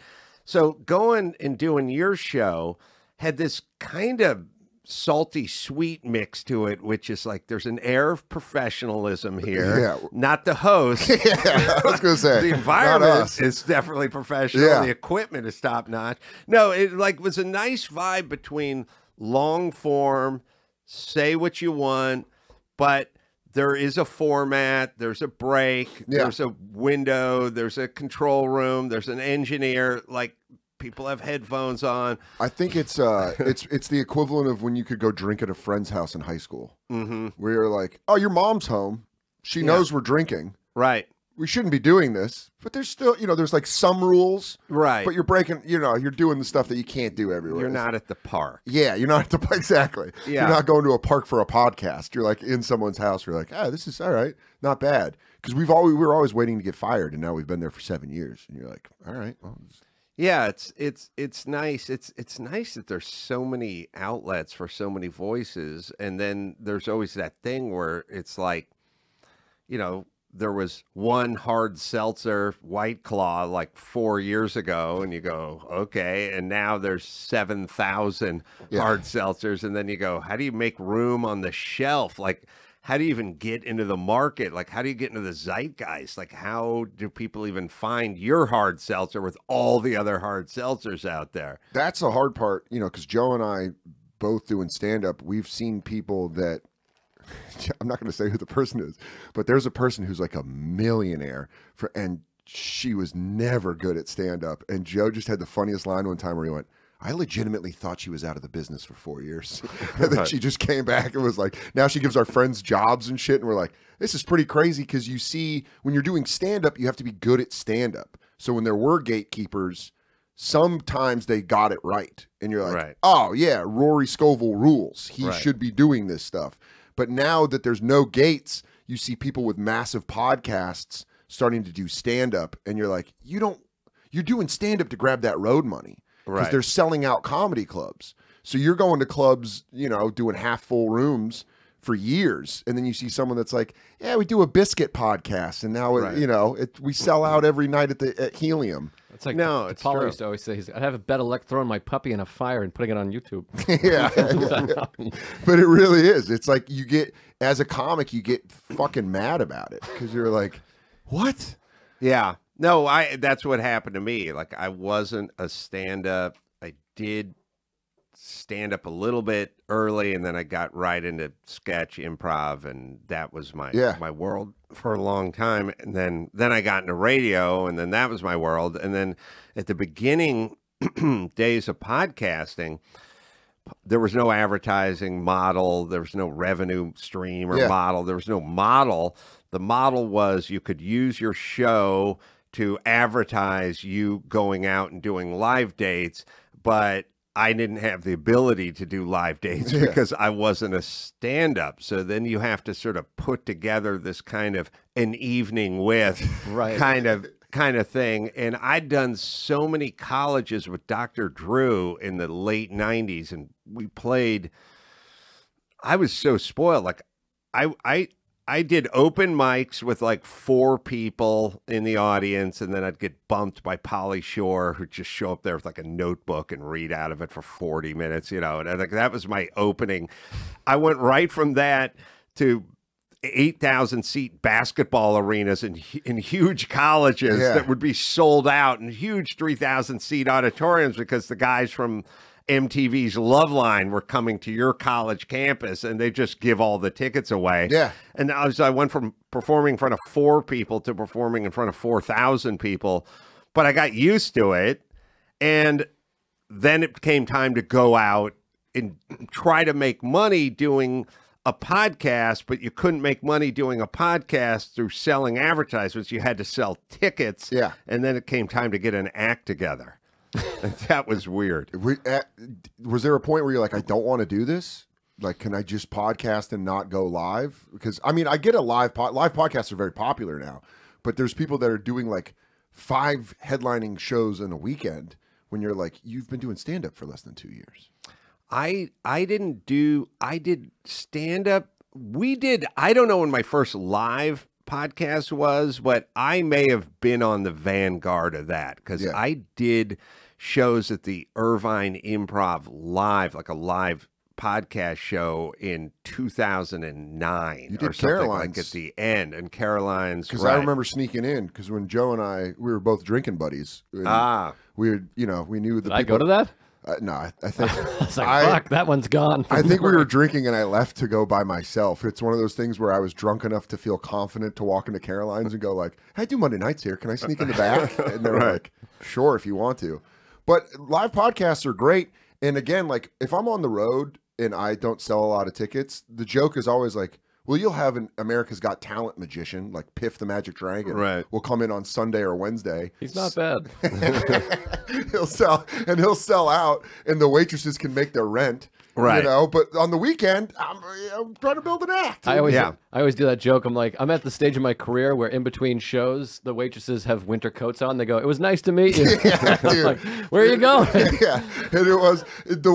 so going and doing your show had this kind of salty sweet mix to it, which is like, there's an air of professionalism here. Not the host. I was gonna say the environment is definitely professional. The equipment is top notch. No, it like was a nice vibe between long form, say what you want, but there is a format, there's a break, there's a window, there's a control room, there's an engineer. Like, people have headphones on. I think it's the equivalent of when you could go drink at a friend's house in high school. Where you're like, oh, your mom's home. She knows we're drinking. Right. We shouldn't be doing this. But there's still, you know, there's like some rules. Right. But you're breaking, you know, you're doing the stuff that you can't do everywhere. You're not at the park. Yeah, you're not at the park. Exactly. Yeah. You're not going to a park for a podcast. You're like in someone's house. You're like, this is all right. Not bad. Because we were always waiting to get fired, and now we've been there for 7 years. And you're like, all right, well, yeah, it's nice. It's nice that there's so many outlets for so many voices, and then there's always that thing where it's like, you know, there was one hard seltzer White Claw like 4 years ago, and you go, okay, and now there's 7,000 hard seltzers, and then you go, how do you make room on the shelf? Like, how do you even get into the market? Like, how do you get into the zeitgeist? Like, how do people even find your hard seltzer with all the other hard seltzers out there? That's the hard part, you know, because Joe and I both doing stand-up, we've seen people that, I'm not going to say who the person is, but there's a person who's like a millionaire, and she was never good at stand-up. And Joe just had the funniest line one time where he went, I legitimately thought she was out of the business for 4 years. And then she just came back and was like, now she gives our friends jobs and shit. And we're like, this is pretty crazy because you see, when you're doing stand-up, you have to be good at stand-up. So when there were gatekeepers, sometimes they got it right. And you're like, oh, yeah, Rory Scovel rules. He should be doing this stuff. But now that there's no gates, you see people with massive podcasts starting to do stand-up. And you're like, you're doing stand-up to grab that road money. Because they're selling out comedy clubs. So you're going to clubs, you know, doing half full rooms for years. And then you see someone that's like, yeah, we do a biscuit podcast. And now, you know, we sell out every night at Helium. It's like Paulo used to always say, I'd have a better luck throwing my puppy in a fire and putting it on YouTube. But it really is. It's like you get, as a comic, you get fucking mad about it. Because you're like, what? Yeah. No, that's what happened to me. Like, I wasn't a stand-up. I did stand-up a little bit early, and then I got right into sketch, improv, and that was my world for a long time. And then I got into radio, and then that was my world. And then at the beginning days of podcasting, there was no advertising model. There was no revenue stream or model. There was no model. The model was you could use your show to advertise you going out and doing live dates, but I didn't have the ability to do live dates because I wasn't a stand-up. So then you have to sort of put together this kind of an evening with kind of thing. And I'd done so many colleges with Dr. Drew in the late 90s, and we played. I was so spoiled. Like I did open mics with like 4 people in the audience, and then I'd get bumped by Pauly Shore, who'd just show up there with like a notebook and read out of it for 40 minutes, you know, and I think that was my opening. I went right from that to 8,000 seat basketball arenas in huge colleges that would be sold out, and huge 3,000 seat auditoriums because the guys from MTV's Loveline were coming to your college campus, and they just give all the tickets away. Yeah. And I went from performing in front of 4 people to performing in front of 4,000 people, but I got used to it. And then it came time to go out and try to make money doing a podcast, but you couldn't make money doing a podcast through selling advertisements. You had to sell tickets. Yeah. And then it came time to get an act together. That was weird. Was there a point where you're like, I don't want to do this? Like, can I just podcast and not go live? Because, I mean, I get a live podcasts are very popular now, but there's people that are doing like 5 headlining shows in a weekend when you're like, you've been doing stand-up for less than 2 years. I did stand-up. I don't know when my first live podcast was, but I may have been on the vanguard of that because I did shows at the Irvine Improv Live, like a live podcast show in 2009. You did Caroline's. Like at the end, and Caroline's. Because I remember sneaking in because when Joe and we were both drinking buddies. We were, you know, we knew the Did I go to that? No, I think I was like, fuck, that one's gone. I think we were drinking and I left to go by myself. It's one of those things where I was drunk enough to feel confident to walk into Caroline's and go like, I do Monday nights here. Can I sneak in the back? And they're like, sure, if you want to. But live podcasts are great. And again, like if I'm on the road and I don't sell a lot of tickets, the joke is always like, well, you'll have an America's Got Talent magician like Piff the Magic Dragon. Right. Will come in on Sunday or Wednesday. He's not bad. he'll sell out, and the waitresses can make their rent. Right. You know, but on the weekend, I'm trying to build an act. I always do that joke. I'm like, I'm at the stage of my career where in between shows, the waitresses have winter coats on. They go, "It was nice to meet you." Yeah, dude. Like, where are you going? Yeah, and it was the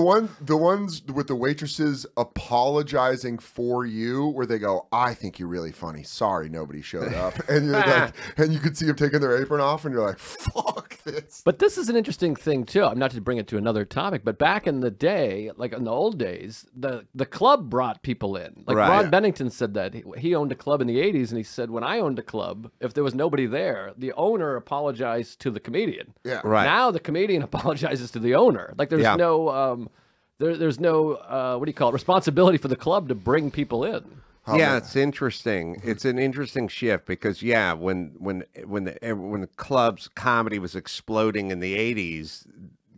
ones with the waitresses apologizing for you, where they go, "I think you're really funny. Sorry, nobody showed up." And you're like, and you could see them taking their apron off, and you're like, "Fuck this." But this is an interesting thing too. I'm not to bring it to another topic, but back in the day, like in the old days, the club brought people in. Like Ron Bennington said that he owned a club in the 80s, and he said, when I owned a club, if there was nobody there, the owner apologized to the comedian. Yeah, right. Now the comedian apologizes to the owner. Like there's no there's no what do you call it, responsibility for the club to bring people in. Yeah, it's interesting. It's an interesting shift because when the clubs comedy was exploding in the 80s,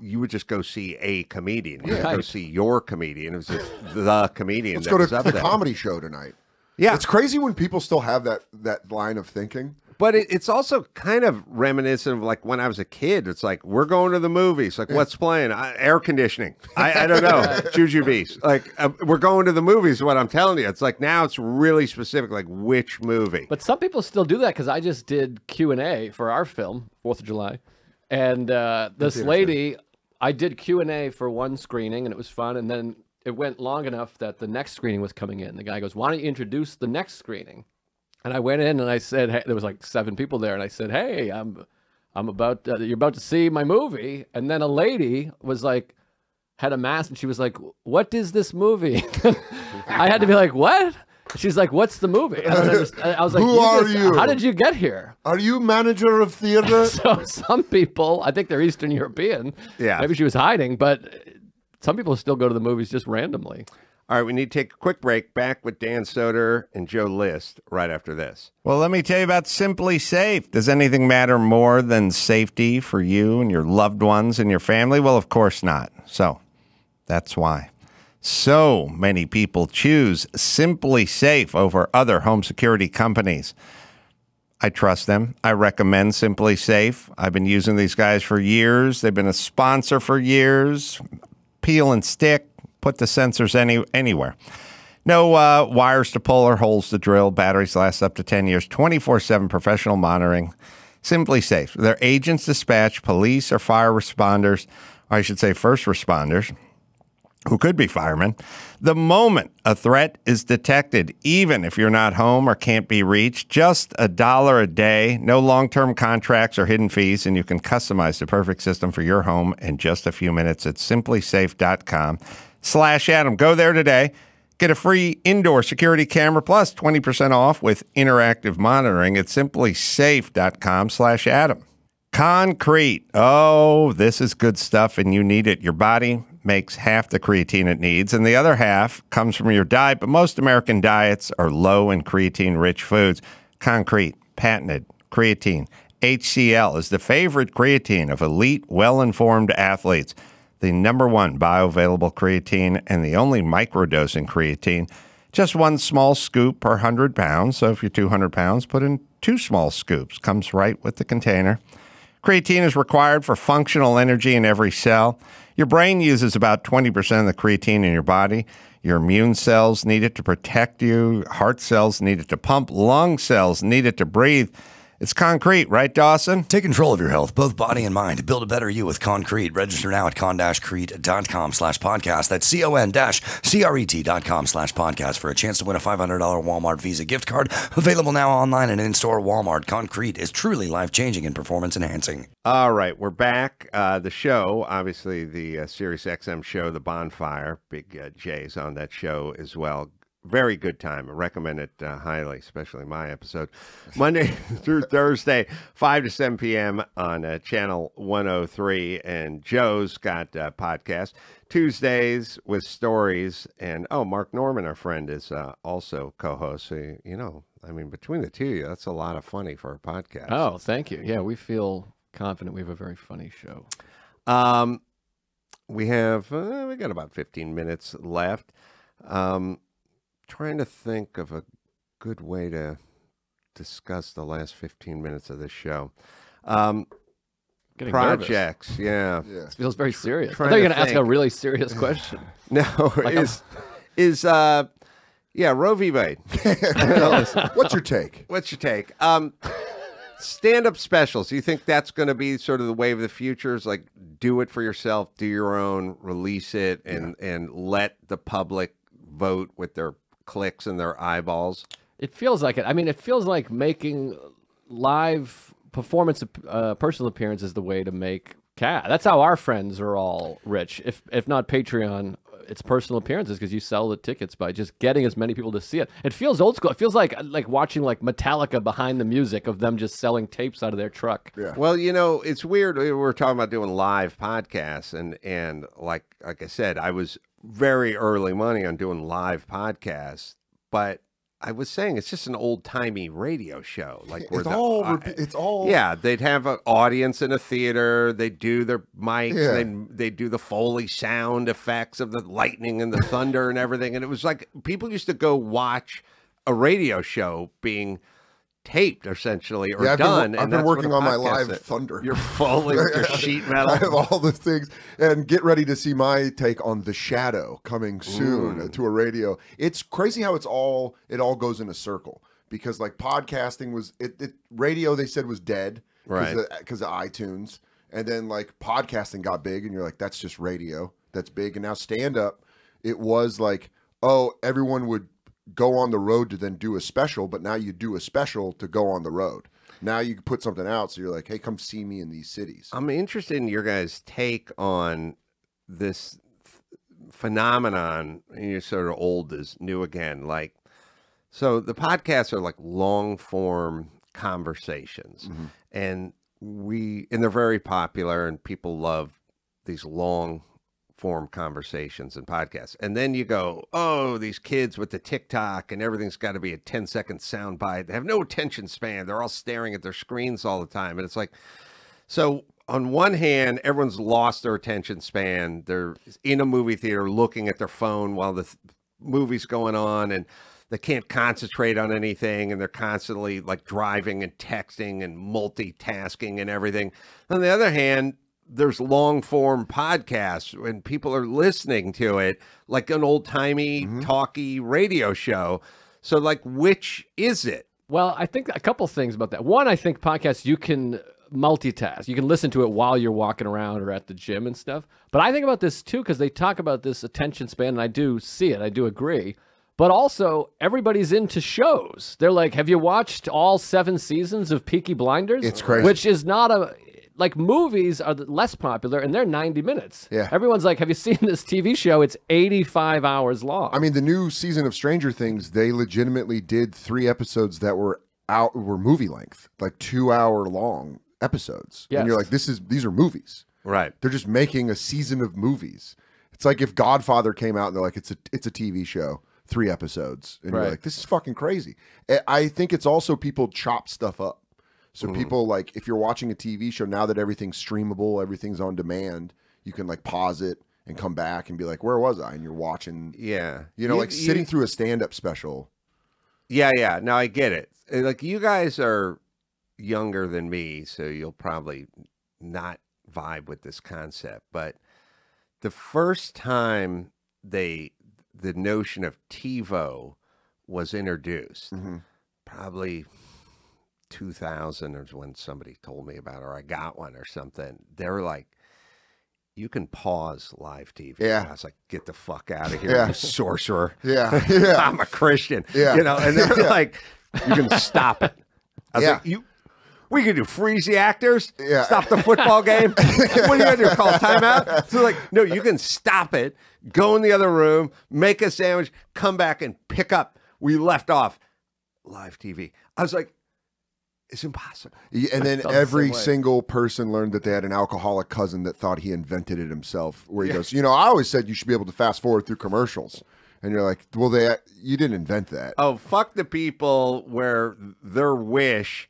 you would just go see a comedian. You Yeah. would go see your comedian. It was just the comedian. Let's that go to was up the there. comedy show tonight. Yeah. It's crazy when people still have that line of thinking. But it's also kind of reminiscent of like when I was a kid. It's like, we're going to the movies. Like, what's playing? Air conditioning. I don't know. Jujubes. Like, we're going to the movies is what I'm telling you. It's like now it's really specific, like which movie. But some people still do that because I just did Q&A for our film, 4th of July. And this lady, I did Q&A for one screening, and it was fun. And then it went long enough that the next screening was coming in. The guy goes, why don't you introduce the next screening? And I went in and I said, hey, there was like 7 people there. And I said, hey, you're about to see my movie. And then a lady was like, had a mask, and she was like, what is this movie? I had to be like, what? She's like, what's the movie? I don't understand. I was like, Who are you? How did you get here? Are you manager of theater? So some people, I think they're Eastern European. Yeah. Maybe she was hiding, but some people still go to the movies just randomly. All right, we need to take a quick break. Back with Dan Soder and Joe List right after this. Well, let me tell you about Simply Safe. Does anything matter more than safety for you and your loved ones and your family? Well, of course not. So that's why so many people choose Simply Safe over other home security companies. I trust them. I recommend Simply Safe. I've been using these guys for years. They've been a sponsor for years. Peel and stick. Put the sensors anywhere. No wires to pull or holes to drill. Batteries last up to 10 years. 24/7 professional monitoring. Simply Safe. Their agents dispatch police or fire responders, or I should say first responders, who could be firemen, the moment a threat is detected, even if you're not home or can't be reached. Just $1 a day. No long-term contracts or hidden fees, and you can customize the perfect system for your home in just a few minutes at simplysafe.com/Adam. Go there today. Get a free indoor security camera plus 20% off with interactive monitoring at simplysafe.com/Adam. Concrete. Oh, this is good stuff, and you need it. Your body makes half the creatine it needs, and the other half comes from your diet, but most American diets are low in creatine-rich foods. Concrete, patented creatine. HCl is the favorite creatine of elite, well-informed athletes. The #1 bioavailable creatine and the only microdosing creatine. Just 1 small scoop per 100 pounds. So if you're 200 pounds, put in 2 small scoops. Comes right with the container. Creatine is required for functional energy in every cell. Your brain uses about 20% of the creatine in your body. Your immune cells need it to protect you. Heart cells need it to pump. Lung cells need it to breathe. It's concrete, right, Dawson? Take control of your health, both body and mind. Build a better you with Concrete. Register now at con-crete.com/podcast. That's con-cret.com/podcast for a chance to win a $500 Walmart Visa gift card. Available now online and in-store Walmart. Concrete is truly life-changing and performance-enhancing. All right, we're back. The show, obviously the Sirius XM show, The Bonfire. Big J's on that show as well. Very good time. I recommend it highly, especially my episode. Monday through Thursday, 5 to 7 p.m. on Channel 103. And Joe's got a podcast. Tuesdays with stories. And, Mark Norman, our friend, is also co-host. So, between the two of you, that's a lot of funny for a podcast. Oh, thank you. Yeah, we feel confident we have a very funny show. We got about 15 minutes left. Trying to think of a good way to discuss the last 15 minutes of this show. Getting Projects, nervous. yeah. This feels very serious. I Trying thought you were to going to ask a think. really serious question. No, Like Roe v. Wade. What's your take? What's your take? Stand-up specials. Do you think that's going to be sort of the wave of the future? Is like do it for yourself, do your own, release it, and let the public vote with their clicks and their eyeballs? It feels like it. I mean, it feels like making live performance, personal appearance is the way to make cash. That's how our friends are all rich. If not Patreon, it's personal appearances because you sell the tickets by just getting as many people to see it. It feels old school. It feels like watching like Metallica behind the music of them just selling tapes out of their truck. Yeah. Well, it's weird. We were talking about doing live podcasts, and like I said, I was very early money on doing live podcasts, but I was saying it's just an old timey radio show. Like where It's all yeah, they'd have an audience in a theater. They do their mics. Yeah. They do the Foley sound effects of the lightning and the thunder and everything. And it was like people used to go watch a radio show being taped essentially or done. I've been working on my live thunder. You're Foley with your sheet metal. I have all the things, and get ready to see my take on The Shadow coming soon to a radio. It's crazy how it all goes in a circle, because like podcasting was radio they said was dead because of iTunes, and then like podcasting got big, and you're like, that's just radio, that's big, and now stand up, it was like, oh, everyone would go on the road to then do a special, but now you do a special to go on the road. Now you can put something out, so you're like, hey, come see me in these cities. I'm interested in your guys' take on this phenomenon. And you're sort of old is new again. Like, so the podcasts are like long form conversations, and they're very popular, and people love these long form conversations and podcasts. And then you go, oh, these kids with the TikTok and everything's got to be a 10-second soundbite. They have no attention span. They're all staring at their screens all the time. And it's like, so on one hand, everyone's lost their attention span. They're in a movie theater looking at their phone while the movie's going on, and they can't concentrate on anything, and they're constantly like driving and texting and multitasking and everything. On the other hand, there's long form podcasts and people are listening to it like an old timey talky radio show. So like, which is it? Well, I think a couple things about that. One, I think podcasts, you can multitask. You can listen to it while you're walking around or at the gym and stuff. But I think about this too, because they talk about this attention span, and I do see it. I do agree. But also, everybody's into shows. They're like, have you watched all 7 seasons of Peaky Blinders? It's crazy. Which is not a... Like, movies are less popular, and they're 90 minutes. Yeah. Everyone's like, have you seen this TV show? It's 85 hours long. I mean, the new season of Stranger Things, they legitimately did 3 episodes that were movie length, like 2-hour long episodes. Yes. And you're like, these are movies. Right. They're just making a season of movies. It's like if Godfather came out and they're like, it's a TV show, 3 episodes. And you're like, this is fucking crazy. I think it's also people chop stuff up. So people, like, if you're watching a TV show, now that everything's streamable, everything's on demand, you can like pause it and come back and be like, where was I? And you're watching, like sitting through a stand-up special. Yeah. No, I get it. Like, you guys are younger than me, so you'll probably not vibe with this concept. But the first time the notion of TiVo was introduced, probably 2000 is when somebody told me about it, or I got one or something. They were like, you can pause live TV. Yeah. I was like, get the fuck out of here, you sorcerer. Yeah. I'm a Christian. Yeah. You know, and they're like, you can stop it. I was like, we could do freeze the actors, stop the football game. What are you going to do, call timeout? So like, no, you can stop it, go in the other room, make a sandwich, come back and pick up. We left off live TV. I was like, it's impossible. And then every single person learned that they had an alcoholic cousin that thought he invented it himself, where he goes, I always said you should be able to fast forward through commercials. And you're like, well, you didn't invent that. Oh, fuck the people where their wish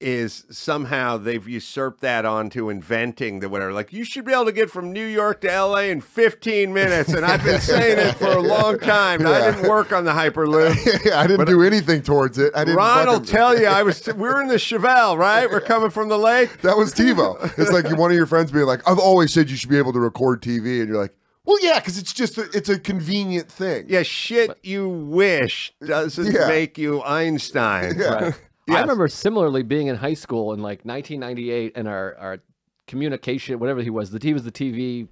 is somehow they've usurped that onto inventing the whatever. Like, you should be able to get from New York to LA in 15 minutes. And I've been saying it for a long time. And I didn't work on the Hyperloop. I didn't do anything towards it. I didn't. Ron will tell you, we're in the Chevelle, right? We're coming from the lake. That was TiVo. It's like one of your friends being like, I've always said you should be able to record TV. And you're like, well, yeah, because it's just it's a convenient thing. Yeah, shit you wish doesn't make you Einstein. Yeah. Right. Yes. I remember similarly being in high school in like 1998, and our communication, whatever he was the TV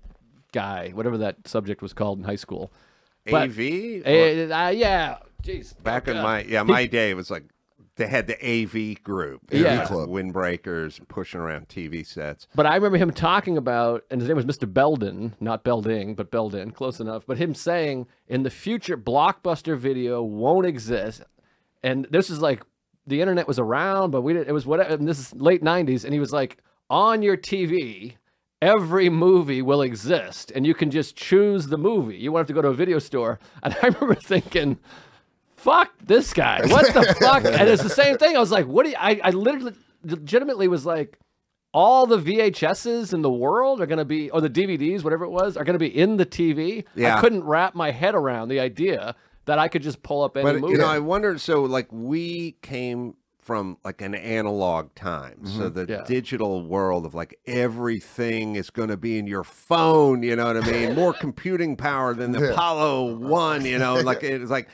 guy, whatever that subject was called in high school. AV? Yeah. Jeez. Back in my day, it was like they had the AV group. Yeah. Club. Windbreakers and pushing around TV sets. But I remember him talking about, and his name was Mr. Belden, not Belding, but Belden, close enough. But him saying, in the future, Blockbuster video won't exist. And this is like, the internet was around, but it was whatever. And this is late 90s. And he was like, on your TV, every movie will exist. And you can just choose the movie. You won't have to go to a video store. And I remember thinking, fuck this guy. What the fuck? And it's the same thing. I was like, what do you, I literally, legitimately was like, all the VHSs in the world are going to be, or the DVDs, whatever it was, are going to be in the TV. Yeah. I couldn't wrap my head around the idea that I could just pull up any movie. You know, I wonder, so like we came from like an analog time. So the digital world of like everything is going to be in your phone, you know what I mean? More computing power than the Apollo 1, you know, like it's like,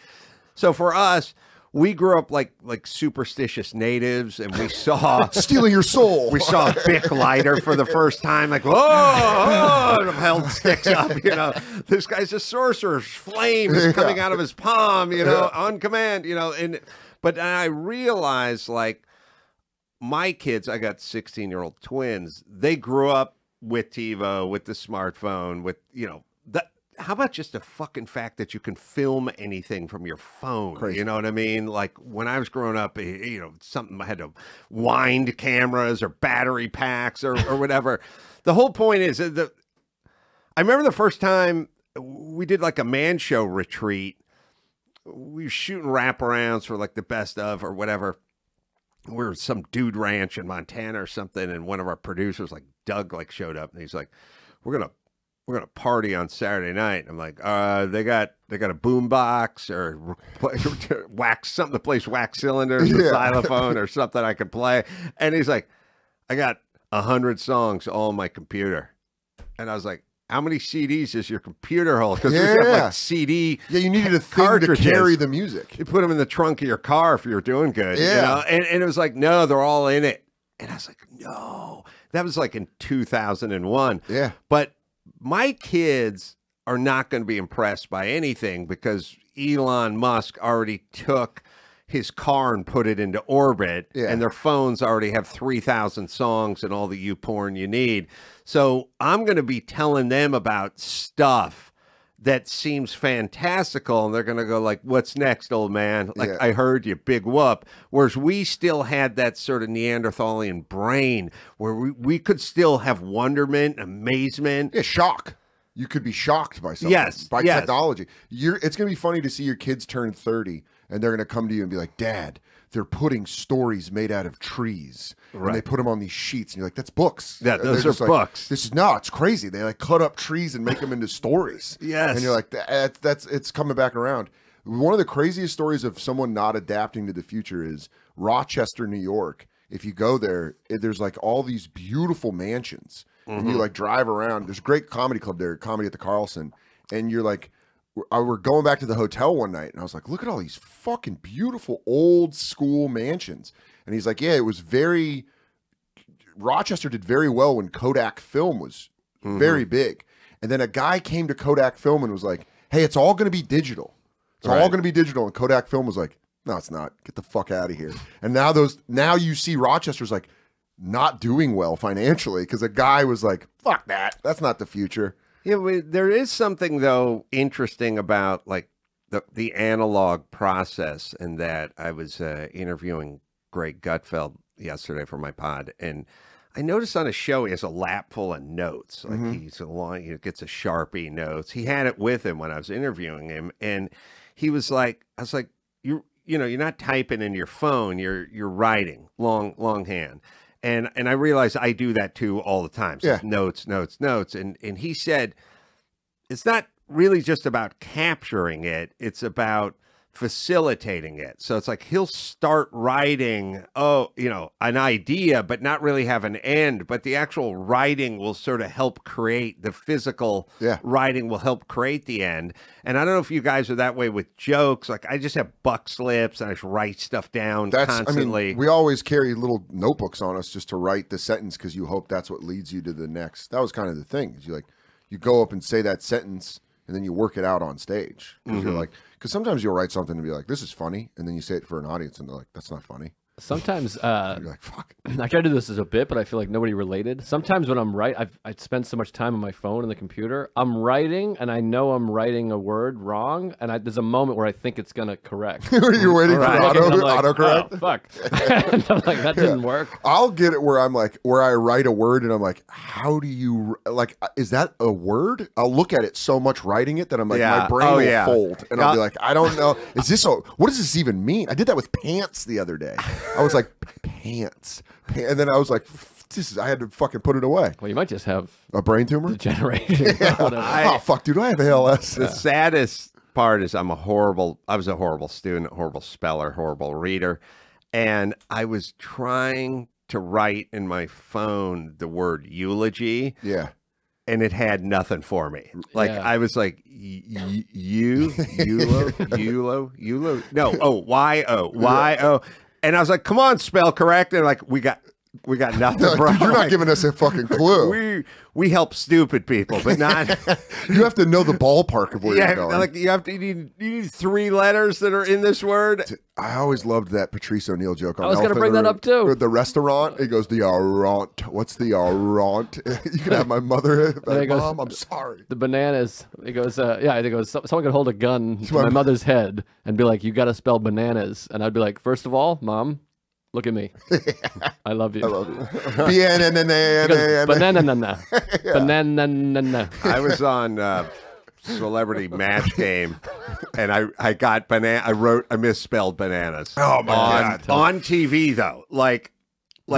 so for us, we grew up like superstitious natives, and we saw stealing your soul. We saw a Bic lighter for the first time, like whoa, and held sticks up. You know, this guy's a sorcerer. Flame is coming out of his palm. You know, on command. You know, but I realized like my kids. I got 16-year-old twins. They grew up with TiVo, with the smartphone, with how about just the fucking fact that you can film anything from your phone? Crazy. You know what I mean? Like when I was growing up, something I had to wind cameras or battery packs or whatever. The whole point is that I remember the first time we did like a man show retreat. We were shooting wraparounds for like the best of or whatever. We were some dude ranch in Montana or something, and one of our producers, like Doug, like showed up, and he's like, we're gonna party on Saturday night. I'm like, they got a boom box or wax something to place wax cylinders or xylophone or something I could play. And he's like, I got 100 songs all on my computer. And I was like, how many CDs does your computer hold? Because there's like CD. Yeah, you needed a thing to carry the music. You put them in the trunk of your car if you're doing good. Yeah. You know? And it was like, no, they're all in it. And I was like, no. That was like in 2001. Yeah. But my kids are not going to be impressed by anything because Elon Musk already took his car and put it into orbit, and their phones already have 3,000 songs and all the YouPorn you need. So I'm going to be telling them about stuff that seems fantastical, and they're going to go like, what's next, old man? Like, I heard you, big whoop. Whereas we still had that sort of Neanderthalian brain where we could still have wonderment, amazement. Yeah, shock. You could be shocked by something, by technology. It's going to be funny to see your kids turn 30, and they're going to come to you and be like, Dad, they're putting stories made out of trees. Right. And they put them on these sheets, and you're like, that's books. Yeah, those are books. It's crazy. They like cut up trees and make them into stories. Yes. And you're like, it's coming back around. One of the craziest stories of someone not adapting to the future is Rochester, New York. If you go there, there's like all these beautiful mansions, and you like drive around. There's a great comedy club there, Comedy at the Carlson, and you're like, we're going back to the hotel one night, and I was like, look at all these fucking beautiful old school mansions. And he's like, yeah, it was Rochester did very well when Kodak film was very big. And then a guy came to Kodak film and was like, hey, it's all going to be digital. It's all going to be digital. And Kodak film was like, no, it's not. Get the fuck out of here. And now you see Rochester's like not doing well financially because a guy was like, fuck that. That's not the future. Yeah, there is something though interesting about like the analog process, and that I was interviewing Greg Gutfeld yesterday for my pod, and I noticed on a show he has a lap full of notes. Like he gets a Sharpie notes. He had it with him when I was interviewing him, and he was like, I was like, you're not typing in your phone, you're writing longhand. And I realize I do that too all the time. So notes. And he said, it's not really just about capturing it. It's about facilitating it. So it's like he'll start writing, an idea, but not really have an end. But the actual writing will sort of help create the physical writing will help create the end. And I don't know if you guys are that way with jokes. Like I just have buck slips and I just write stuff down constantly. I mean, we always carry little notebooks on us just to write the sentence because you hope that's what leads you to the next. That was kind of the thing. Is you go up and say that sentence and then you work it out on stage. Because you're like, because sometimes you'll write something and be like, this is funny. And then you say it for an audience and they're like, that's not funny. Sometimes You're like, fuck. I try to do this as a bit, but I feel like nobody related. Sometimes when I'm I spend so much time on my phone and the computer. I'm writing, and I know I'm writing a word wrong, and there's a moment where I think it's gonna correct. You're waiting for autocorrect. Oh, fuck. And I'm like, that didn't work. I'll get it where I'm like, where I write a word and I'm like, how do you, like, is that a word? I'll look at it so much writing it that I'm like, my brain will fold. And I'll be like, I don't know. What does this even mean? I did that with pants the other day. I was like, pants. And then I was like, I had to fucking put it away. Well, you might just have a brain tumor? Degeneration. Oh, fuck, dude, I have ALS. The saddest part is I was a horrible student, horrible speller, horrible reader. And I was trying to write in my phone the word eulogy. Yeah. And it had nothing for me. Like, I was like, eulo. No, Y-O. And I was like, come on, spell correct. And like, we got nothing, bro. Dude, you're not giving us a fucking clue. We help stupid people, but not. You have to know the ballpark of where you're going. Like you need 3 letters that are in this word. I always loved that Patrice O'Neill joke. On I was going to bring that up too. The restaurant, he goes, the Arant. What's the Arant? You can have my mother. Like, Mom, I'm sorry. The bananas. He goes, someone could hold a gun to my mother's head and be like, you got to spell bananas. And I'd be like, first of all, Mom, look at me. I love you. I love you. Banana. Banana. I was on Celebrity Match Game, and I got I misspelled bananas. Oh my God. On TV though, like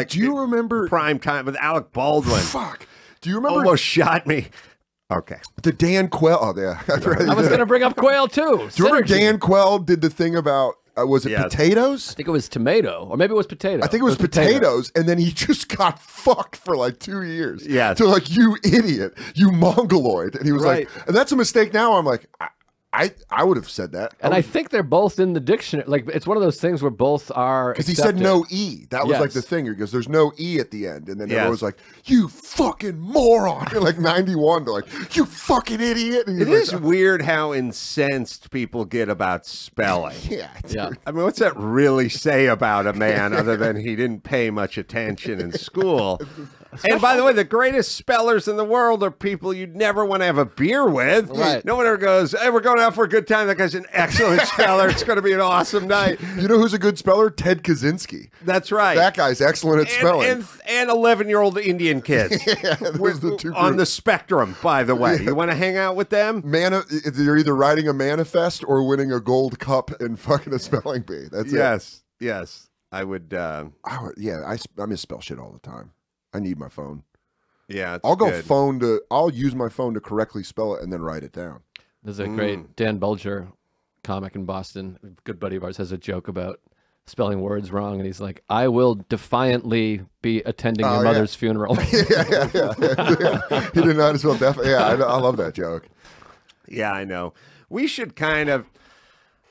do you remember prime time with Alec Baldwin? Fuck. Do you remember? Almost shot me. Okay. The Dan Quayle. Oh yeah. I was going to bring up Quayle too. Do you remember Dan Quayle did the thing about? Was it potatoes? I think it was tomato, or maybe it was potato. I think it was potatoes, and then he just got fucked for like 2 years. Yeah. So like, you idiot, you mongoloid, and he was like, and that's a mistake. Now I'm like, I would have said that, and I think they're both in the dictionary. Like, it's one of those things where both are because he said no e. That was like the thing. He goes, "There's no e at the end," and then everyone was like, "You fucking moron!" And like 91, they're like, "You fucking idiot!" And it is weird how incensed people get about spelling. Yeah. I mean, what's that really say about a man other than he didn't pay much attention in school? And by the way, the greatest spellers in the world are people you'd never want to have a beer with. Right. No one ever goes, "Hey, we're going out for a good time. That guy's an excellent speller. It's going to be an awesome night." You know who's a good speller? Ted Kaczynski. That's right. That guy's excellent at spelling. And 11-year-old Indian kids. Yeah, those are the two on the groups. Spectrum, by the way. You want to hang out with them? They're either writing a manifest or winning a gold cup in fucking a spelling bee. That's it. Yes. I would. I misspell shit all the time. I need my phone. Yeah, I'll use my phone to correctly spell it and then write it down. There's a great Dan Bulger comic in Boston. A good buddy of ours has a joke about spelling words wrong, and he's like, "I will defiantly be attending your mother's funeral." Yeah. He didn't know how to spell definitely. Yeah, I love that joke. Yeah, I know. We should kind of,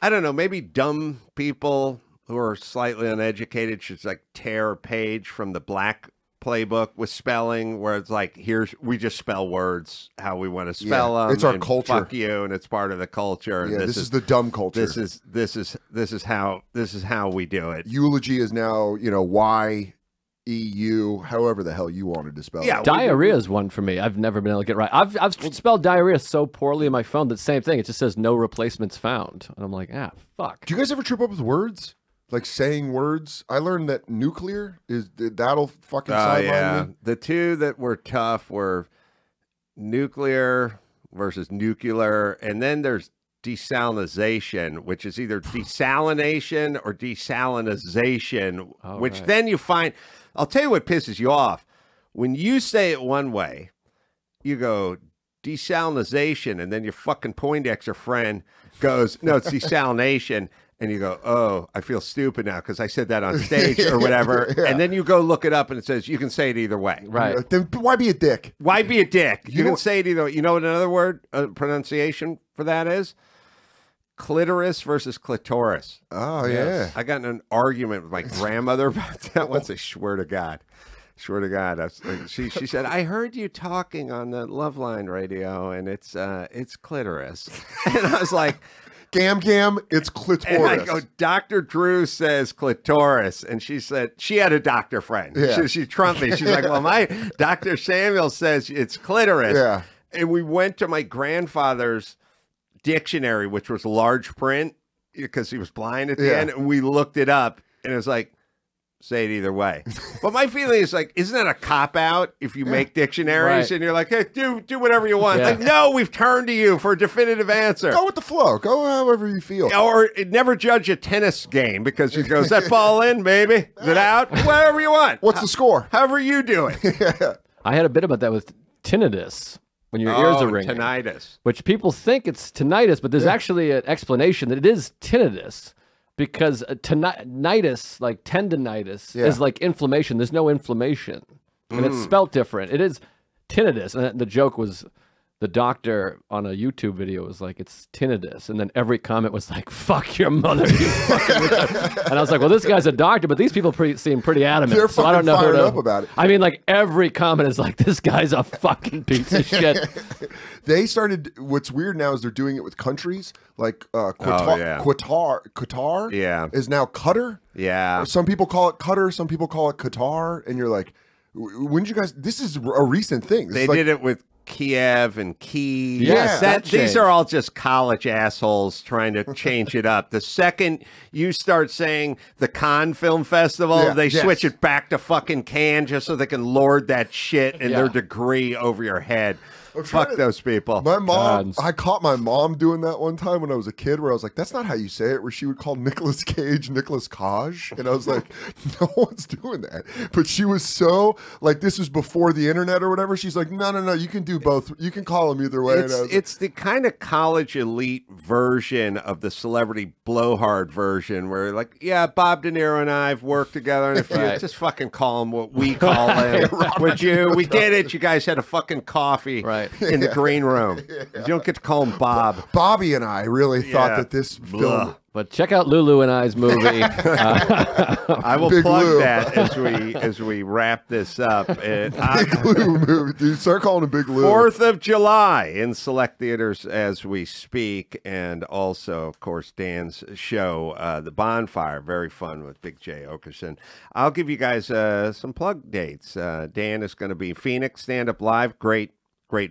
I don't know, maybe dumb people who are slightly uneducated should like tear a page from the black playbook with spelling, where it's like, we just spell words how we want to spell them. It's our culture. Fuck you, and it's part of the culture. Yeah, this is the dumb culture. This is how we do it. Eulogy is now, YEU, however the hell you wanted to spell it. Diarrhea is one for me. I've never been able to get right. I've spelled diarrhea so poorly in my phone that same thing. It just says no replacements found, and I'm like, fuck. Do you guys ever trip up with words? Like saying words? I learned that nuclear that'll fucking sideline me. The two that were tough were nuclear versus nuclear, and then there's desalinization, which is either desalination or desalinization, then you find, I'll tell you what pisses you off. When you say it one way, you go desalinization, and then your fucking Poindexter friend goes, "No, it's desalination." And you go, "Oh, I feel stupid now because I said that on stage or whatever." Yeah. And then you go look it up and it says you can say it either way. Right. Then why be a dick? Why be a dick? You can say it either way. You know what another word, pronunciation for that is? Clitoris versus clitoris. Oh, yeah. I got in an argument with my grandmother about that once. I swear to God. She said, "I heard you talking on the Loveline radio, and it's clitoris." And I was like, Gam Gam, it's And I clitoris. go, Dr. Drew says clitoris. And she said, she had a doctor friend. Yeah. She trumped me. She's like, well, my Dr. Samuel says it's clitoris. Yeah. And we went to my grandfather's dictionary, which was large print because he was blind at the end. And we looked it up and it was like, say it either way. But my feeling is like, isn't that a cop out if you make dictionaries and you're like, hey, do whatever you want? Like, no, we've turned to you for a definitive answer. Go with the flow. Go however you feel. Or never judge a tennis game because you go, is that ball in, baby? Is it out? Whatever you want. What's the score? However you do it. I had a bit about that with tinnitus. When your ears are ringing. Tinnitus. Which people think it's tinnitus, but there's actually an explanation that it is tinnitus. Because tinnitus, like tendinitis, is like inflammation. There's no inflammation. And it's spelt different. It is tinnitus. And the joke was the doctor on a YouTube video was like, it's tinnitus. And then every comment was like, fuck your mother, you fucking retard. And I was like, well, this guy's a doctor, but these people seem pretty adamant. They're so I don't know fired who to, up about it. I mean, like every comment is like, this guy's a fucking piece of shit. They started, what's weird now is they're doing it with countries. Like Qatar is now Qatar. Yeah. Some people call it Qatar, some people call it Qatar. And you're like, when did you guys, this is a recent thing. This They did it with Kiev and Kyiv. Yeah, these are all just college assholes trying to change it up. The second you start saying the Cannes Film Festival, they switch it back to fucking Cannes just so they can lord that shit and their degree over your head. Fuck those people. My mom, I caught my mom doing that one time when I was a kid where I was like, that's not how you say it, where she would call Nicolas Cage Nicolas Cage. And I was like, no one's doing that. But she was so, like, this was before the internet or whatever. She's like, no, you can do both. You can call him either way. It's the kind of college elite version of the celebrity blowhard version where like, yeah, Bob De Niro and I have worked together. And if you just fucking call him what we call him, would you? We did it. You guys had a fucking coffee. In the green room. You don't get to call him Bob. Bobby and I really thought that this film... But check out Lulu and I's movie. I will Big plug Lou. that as we wrap this up. Big Lou movie. Dude, start calling him Big Lou. 4th of July in select theaters as we speak. And also, of course, Dan's show, The Bonfire. Very fun with Big J. Okerson. I'll give you guys some plug dates. Dan is going to be Phoenix Stand-Up Live. Great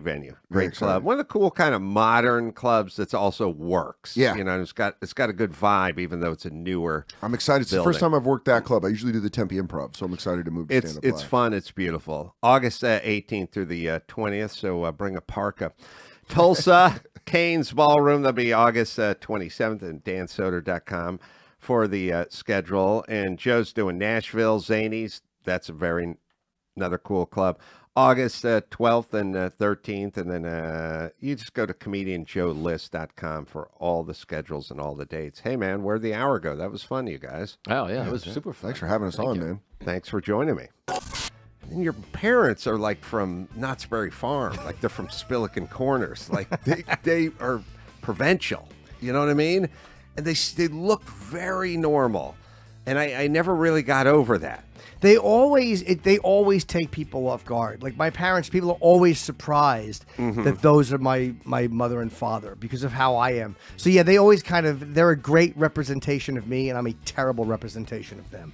venue, great club. One of the cool kind of modern clubs that's also works. Yeah, you know, it's got a good vibe, even though it's a newer. I'm excited. It's the first time I've worked that club. I usually do the Tempe Improv, so I'm excited to move to stand-up It's live. fun. It's beautiful. August 18th through the 20th. So bring a parka. Tulsa, Kane's Ballroom. That'll be August 27th, and dansoder.com for the schedule. And Joe's doing Nashville, Zanies. That's another cool club. August 12th and 13th, and then you just go to comedianjoelist.com for all the schedules and all the dates. Hey, man, where'd the hour go? That was fun, you guys. Oh, yeah, it was super fun. Thanks for having us on, man. Thanks for joining me. And your parents are like from Knott's Berry Farm, like they're from Spillican Corners. Like they are provincial, you know what I mean? And they look very normal. And I never really got over that. They always take people off guard. Like my parents, people are always surprised that those are my mother and father because of how I am. So yeah, they always they're a great representation of me, and I'm a terrible representation of them.